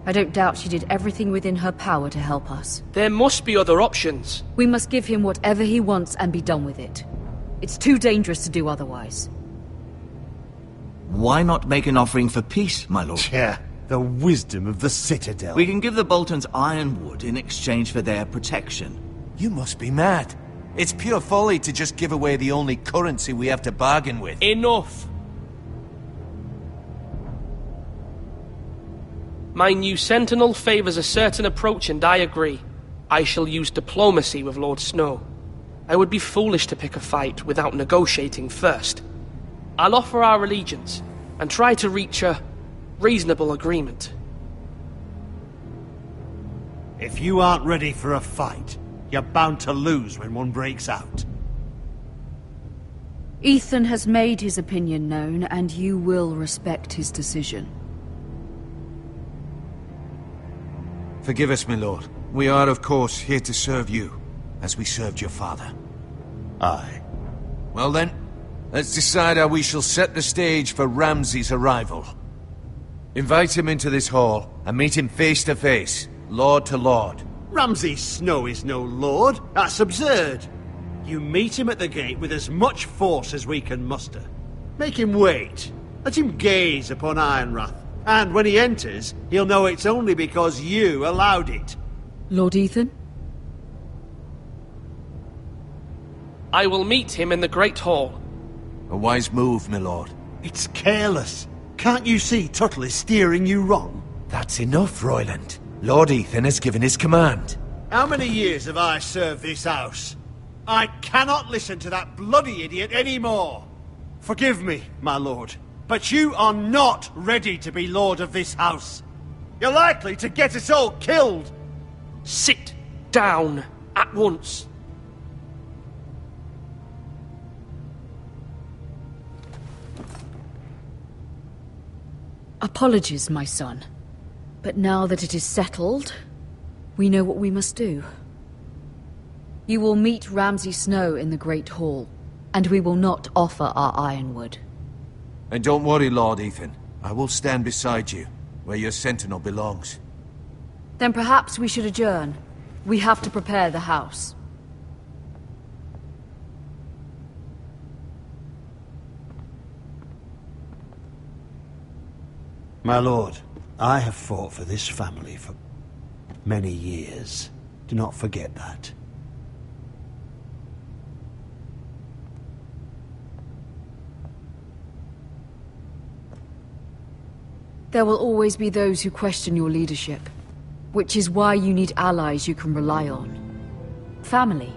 I don't doubt she did everything within her power to help us. There must be other options. We must give him whatever he wants and be done with it. It's too dangerous to do otherwise. Why not make an offering for peace, my lord? Yeah, the wisdom of the Citadel. We can give the Boltons ironwood in exchange for their protection. You must be mad. It's pure folly to just give away the only currency we have to bargain with. Enough! My new Sentinel favors a certain approach, and I agree. I shall use diplomacy with Lord Snow. I would be foolish to pick a fight without negotiating first. I'll offer our allegiance, and try to reach a reasonable agreement. If you aren't ready for a fight, you're bound to lose when one breaks out. Ethan has made his opinion known, and you will respect his decision. Forgive us, my lord. We are, of course, here to serve you, as we served your father. Aye. Well then, let's decide how we shall set the stage for Ramsay's arrival. Invite him into this hall, and meet him face to face, lord to lord. Ramsay Snow is no lord. That's absurd. You meet him at the gate with as much force as we can muster. Make him wait. Let him gaze upon Ironrath. And when he enters, he'll know it's only because you allowed it. Lord Ethan? I will meet him in the Great Hall. A wise move, my lord. It's careless. Can't you see Tuttle is steering you wrong? That's enough, Royland. Lord Ethan has given his command. How many years have I served this house? I cannot listen to that bloody idiot anymore. Forgive me, my lord, but you are not ready to be lord of this house. You're likely to get us all killed. Sit down at once. Apologies, my son. But now that it is settled, we know what we must do. You will meet Ramsay Snow in the Great Hall, and we will not offer our ironwood. And don't worry, Lord Ethan. I will stand beside you, where your sentinel belongs. Then perhaps we should adjourn. We have to prepare the house. My lord, I have fought for this family for many years. Do not forget that. There will always be those who question your leadership, which is why you need allies you can rely on. Family.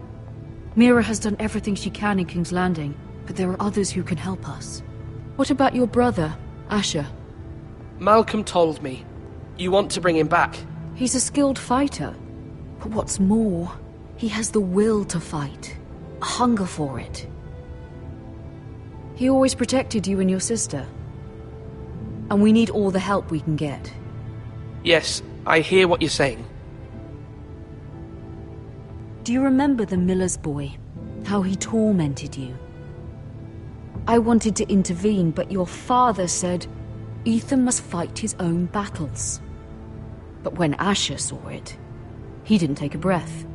Mira has done everything she can in King's Landing, but there are others who can help us. What about your brother, Asher? Malcolm told me. You want to bring him back? He's a skilled fighter. But what's more, he has the will to fight. A hunger for it. He always protected you and your sister. And we need all the help we can get. Yes, I hear what you're saying. Do you remember the miller's boy? How he tormented you? I wanted to intervene, but your father said Ethan must fight his own battles. But when Asher saw it, he didn't take a breath.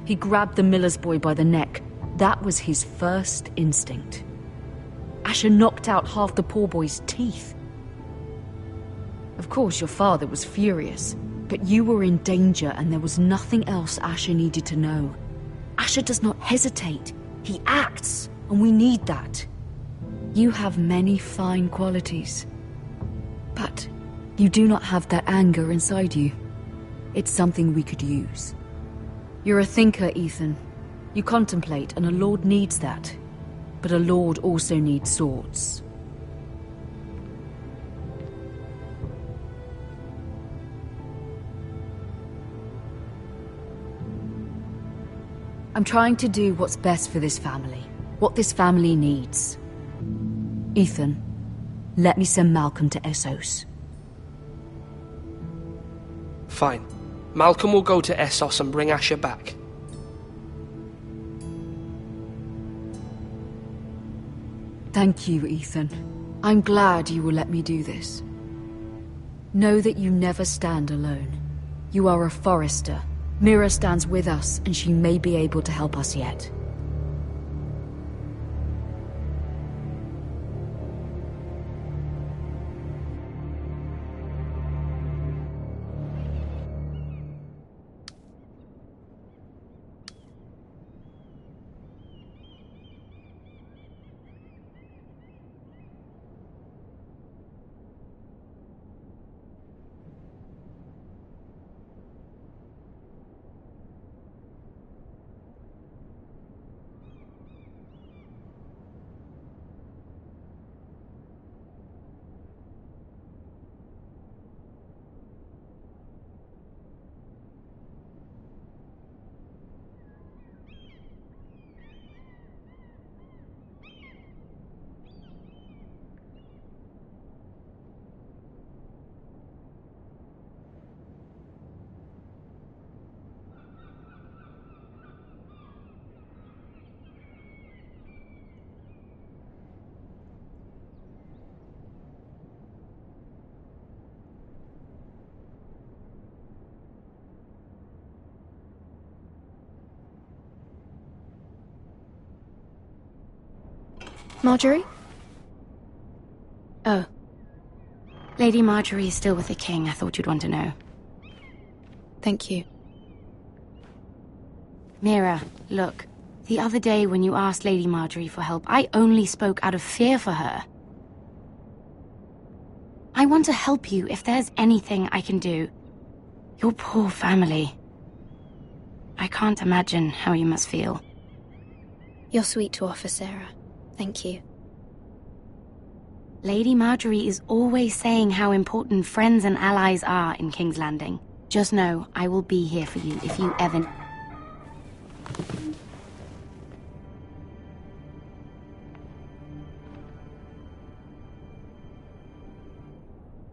He grabbed the miller's boy by the neck. That was his first instinct. Asher knocked out half the poor boy's teeth. A Of course, your father was furious, but you were in danger and there was nothing else Asher needed to know. Asher does not hesitate. He acts, and we need that. You have many fine qualities, but you do not have that anger inside you. It's something we could use. You're a thinker, Ethan. You contemplate, and a lord needs that. But a lord also needs swords. I'm trying to do what's best for this family. What this family needs. Ethan, let me send Malcolm to Essos. Fine. Malcolm will go to Essos and bring Asher back. Thank you, Ethan. I'm glad you will let me do this. Know that you never stand alone. You are a Forrester. Mira stands with us, and she may be able to help us yet. Marjorie? Oh. Lady Marjorie is still with the king. I thought you'd want to know. Thank you. Mira, look. The other day when you asked Lady Marjorie for help, I only spoke out of fear for her. I want to help you if there's anything I can do. Your poor family. I can't imagine how you must feel. You're sweet to offer, Sarah. Thank you. Lady Marjorie is always saying how important friends and allies are in King's Landing. Just know, I will be here for you if you ever...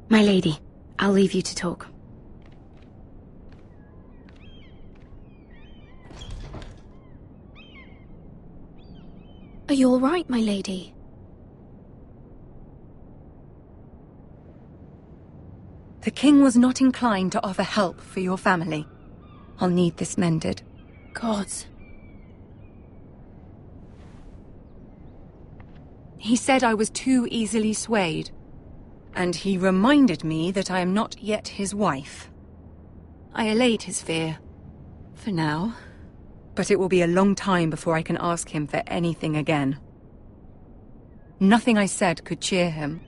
My lady, I'll leave you to talk. Are you all right, my lady? The king was not inclined to offer help for your family. I'll need this mended. Gods. He said I was too easily swayed. And he reminded me that I am not yet his wife. I allayed his fear. For now. But it will be a long time before I can ask him for anything again. Nothing I said could cheer him.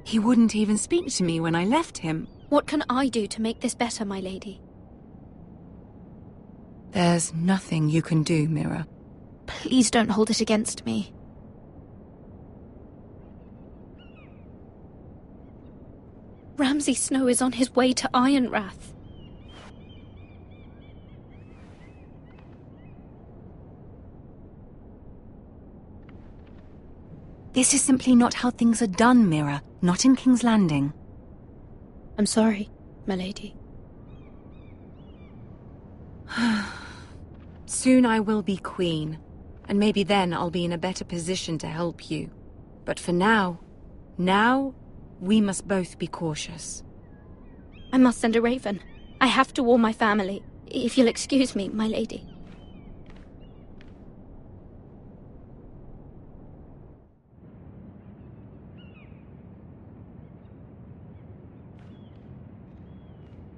He wouldn't even speak to me when I left him. What can I do to make this better, my lady? There's nothing you can do, Mira. Please don't hold it against me. Ramsay Snow is on his way to Ironrath. This is simply not how things are done, Mira. Not in King's Landing. I'm sorry, my lady. Soon I will be queen, and maybe then I'll be in a better position to help you. But for now, we must both be cautious. I must send a raven. I have to warn my family. If you'll excuse me, my lady.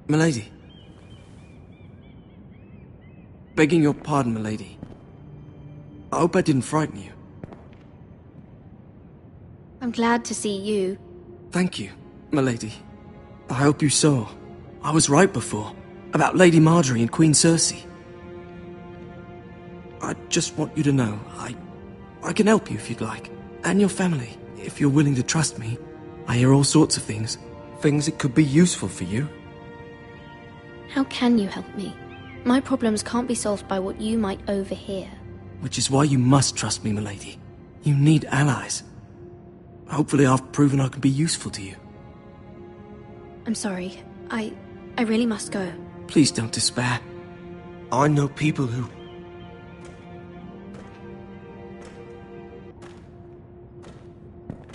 Milady. Begging your pardon, milady. I hope I didn't frighten you. I'm glad to see you. Thank you, milady. I hope you saw. I was right before. About Lady Marjorie and Queen Cersei. I just want you to know, I can help you if you'd like. And your family, if you're willing to trust me. I hear all sorts of things. Things that could be useful for you. How can you help me? My problems can't be solved by what you might overhear. Which is why you must trust me, milady. You need allies. Hopefully I've proven I can be useful to you. I'm sorry. I really must go. Please don't despair. I know people who...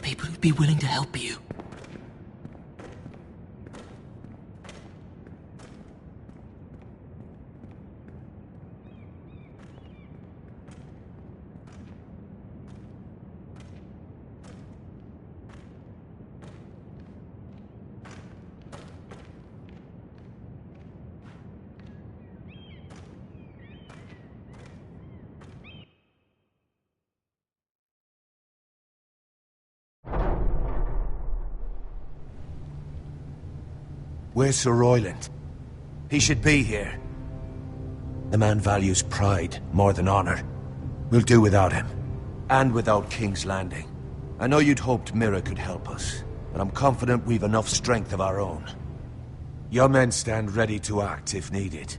People who'd be willing to help you. Where's Sir Royland? He should be here. The man values pride more than honor. We'll do without him. And without King's Landing. I know you'd hoped Mira could help us, but I'm confident we've enough strength of our own. Your men stand ready to act if needed.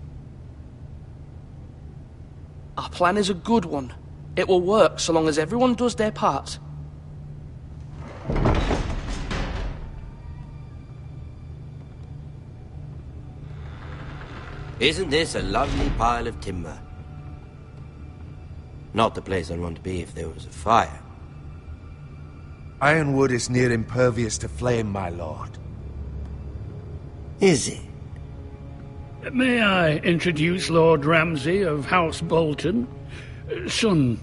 Our plan is a good one. It will work so long as everyone does their part. Isn't this a lovely pile of timber? Not the place I'd want to be if there was a fire. Ironwood is near impervious to flame, my lord. Is it? May I introduce Lord Ramsay of House Bolton, son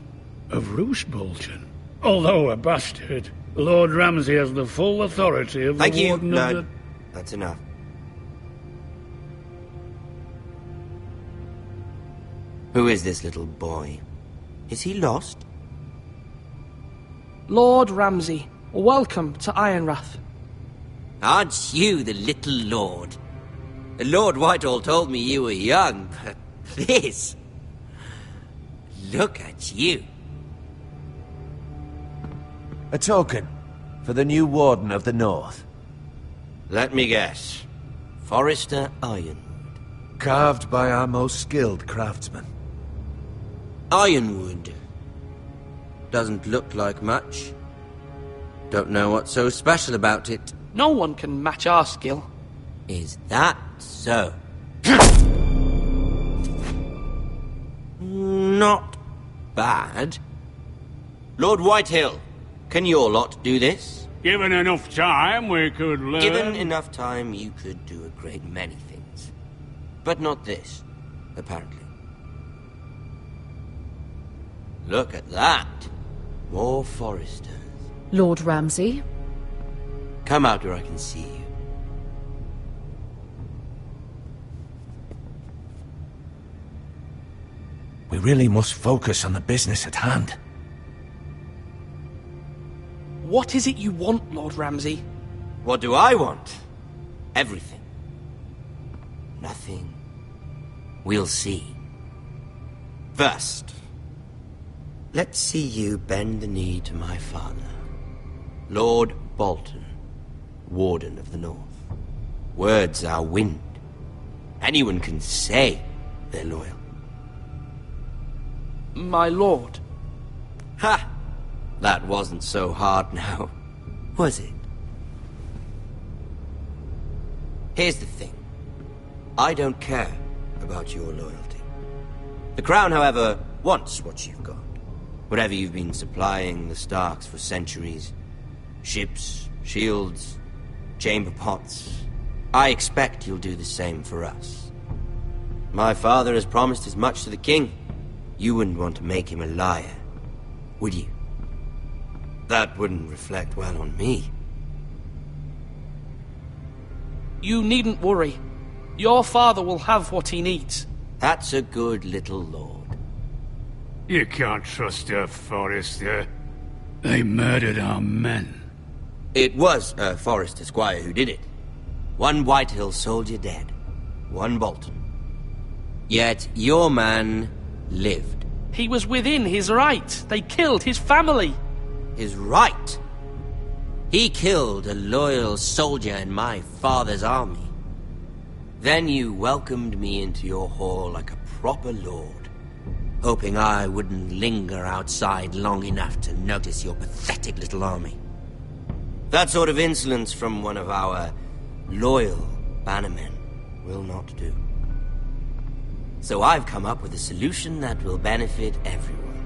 of Roose Bolton. Although a bastard, Lord Ramsay has the full authority of Thank the you. Warden No, of the... that's enough. Who is this little boy? Is he lost? Lord Ramsay, welcome to Ironrath. Aren't you the little lord? Lord Whitehall told me you were young, but this... Look at you. A token for the new Warden of the North. Let me guess. Forrester Ironwood. Carved by our most skilled craftsmen. Ironwood. Doesn't look like much. Don't know what's so special about it. No one can match our skill. Is that so? Not bad. Lord Whitehill, can your lot do this? Given enough time, we could learn... Given enough time, you could do a great many things. But not this, apparently. Look at that. More Foresters. Lord Ramsay? Come out where I can see you. We really must focus on the business at hand. What is it you want, Lord Ramsay? What do I want? Everything. Nothing. We'll see. First, let's see you bend the knee to my father, Lord Bolton, Warden of the North. Words are wind. Anyone can say they're loyal. My lord. Ha! That wasn't so hard now, was it? Here's the thing. I don't care about your loyalty. The Crown, however, wants what you've got. Whatever you've been supplying the Starks for centuries. Ships, shields, chamber pots. I expect you'll do the same for us. My father has promised as much to the king. You wouldn't want to make him a liar, would you? That wouldn't reflect well on me. You needn't worry. Your father will have what he needs. That's a good little lord. You can't trust her, Forrester. They murdered our men. It was a Forrester squire who did it. One Whitehill soldier dead. One Bolton. Yet your man lived. He was within his right. They killed his family. His right? He killed a loyal soldier in my father's army. Then you welcomed me into your hall like a proper lord, hoping I wouldn't linger outside long enough to notice your pathetic little army. That sort of insolence from one of our loyal bannermen will not do. So I've come up with a solution that will benefit everyone.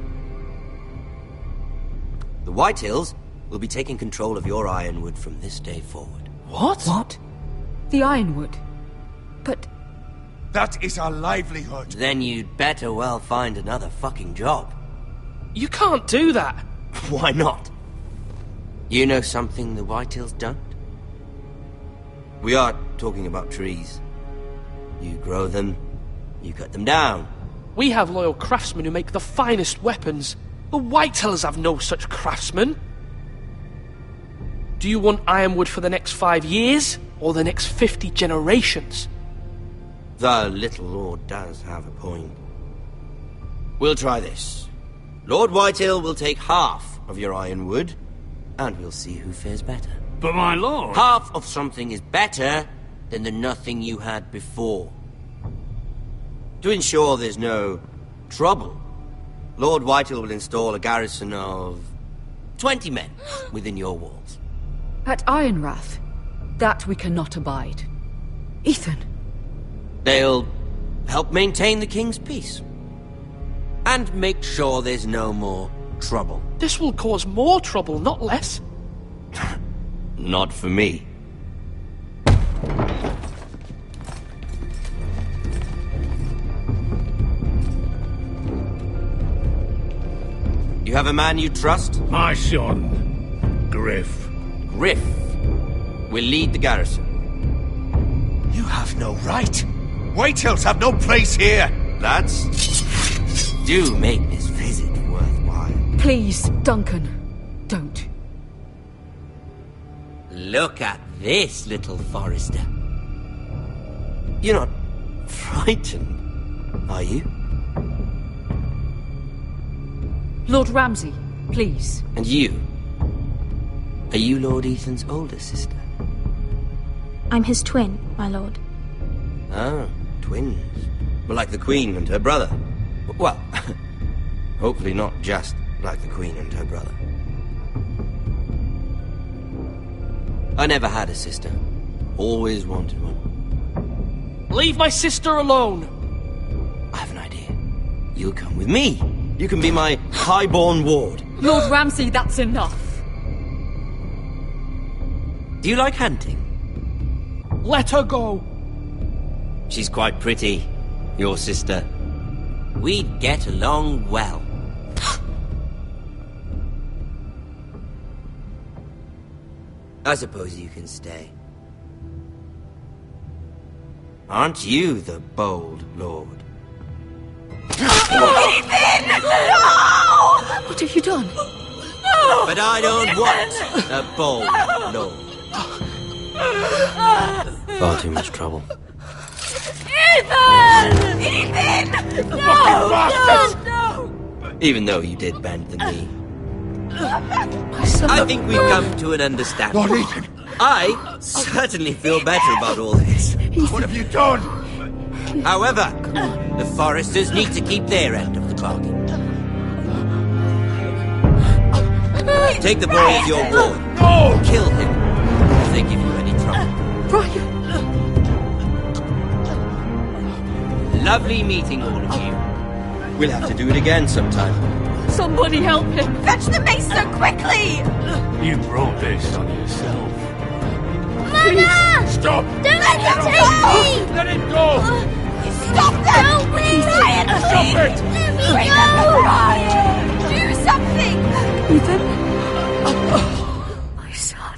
The Whitehills will be taking control of your Ironwood from this day forward. What? What? The Ironwood? But... That is our livelihood. Then you'd better well find another fucking job. You can't do that. Why not? You know something the Whitehills don't? We are talking about trees. You grow them, you cut them down. We have loyal craftsmen who make the finest weapons. The Whitehills have no such craftsmen. Do you want Ironwood for the next 5 years, or the next 50 generations? The little lord does have a point. We'll try this. Lord Whitehill will take half of your Ironwood, and we'll see who fares better. But my lord... Half of something is better than the nothing you had before. To ensure there's no trouble, Lord Whitehill will install a garrison of 20 men within your walls. At Ironrath? That we cannot abide. Ethan! They'll help maintain the king's peace. And make sure there's no more trouble. This will cause more trouble, not less. Not for me. You have a man you trust? My son, Griff. Griff will lead the garrison. You have no right. Whitehills have no place here. Lads, do make this visit worthwhile. Please, Duncan, don't. Look at this, little Forrester. You're not frightened, are you? Lord Ramsay, please. And you? Are you Lord Ethan's older sister? I'm his twin, my lord. Ah, twins. Well, like the Queen and her brother. Well, hopefully not just like the Queen and her brother. I never had a sister. Always wanted one. Leave my sister alone! I have an idea. You'll come with me. You can be my highborn ward. Lord Ramsay, that's enough. Do you like hunting? Let her go. She's quite pretty, your sister. We'd get along well. I suppose you can stay. Aren't you the bold lord? Ethan! No! What have you done? No! But I don't want a bold lord. Far too much trouble. Ethan! Ethan! No! No! Even though you did bend the knee. My son... I think we've come to an understanding. Lord Ethan! I certainly feel better about all this. What have you done? However, the Forresters need to keep their end of the bargain. Take the boy as your ward. No! Kill him if they give you any trouble. Brian! Lovely meeting all of you. We'll have to do it again sometime. Somebody help him! Fetch the mace so quickly! You brought this on yourself. Mama! Stop! Don't let him take me! Let him go! Stop them! Help me! Brian, Stop it! Let me Bring go! them to Brian! Do something! Ethan? My son.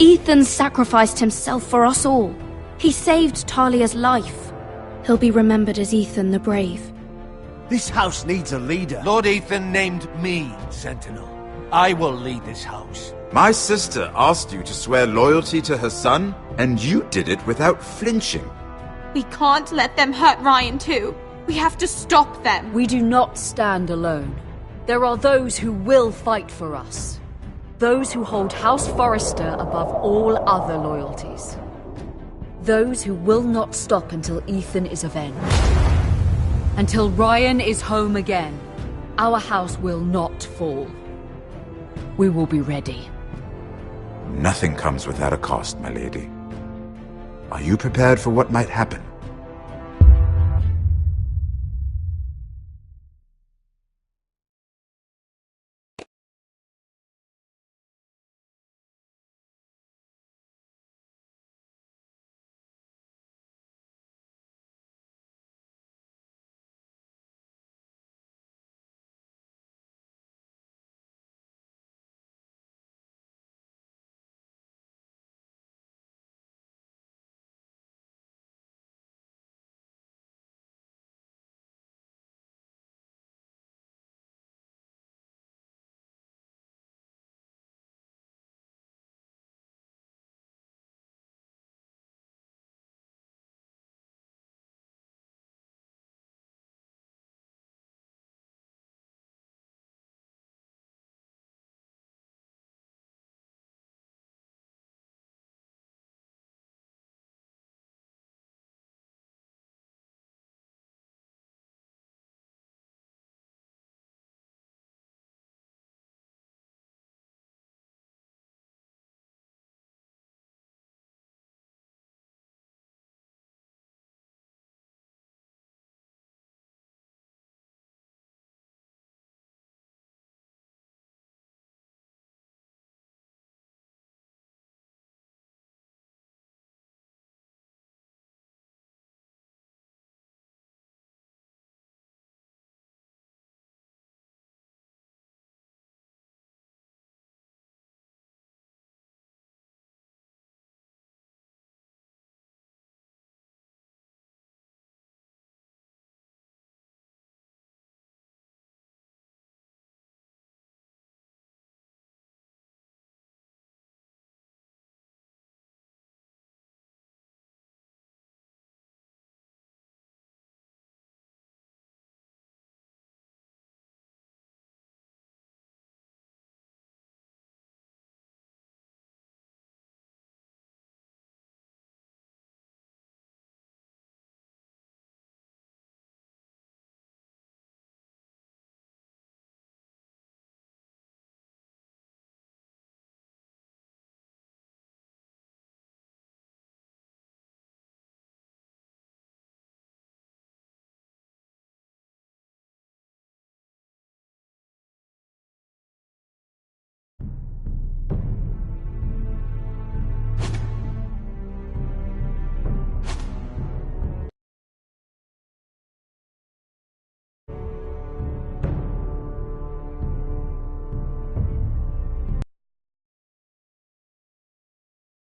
Ethan sacrificed himself for us all. He saved Talia's life. He'll be remembered as Ethan the Brave. This house needs a leader. Lord Ethan named me Sentinel. I will lead this house. My sister asked you to swear loyalty to her son, and you did it without flinching. We can't let them hurt Ryan too. We have to stop them. We do not stand alone. There are those who will fight for us. Those who hold House Forrester above all other loyalties. Those who will not stop until Ethan is avenged. Until Ryan is home again, our house will not fall. We will be ready. Nothing comes without a cost, my lady. Are you prepared for what might happen?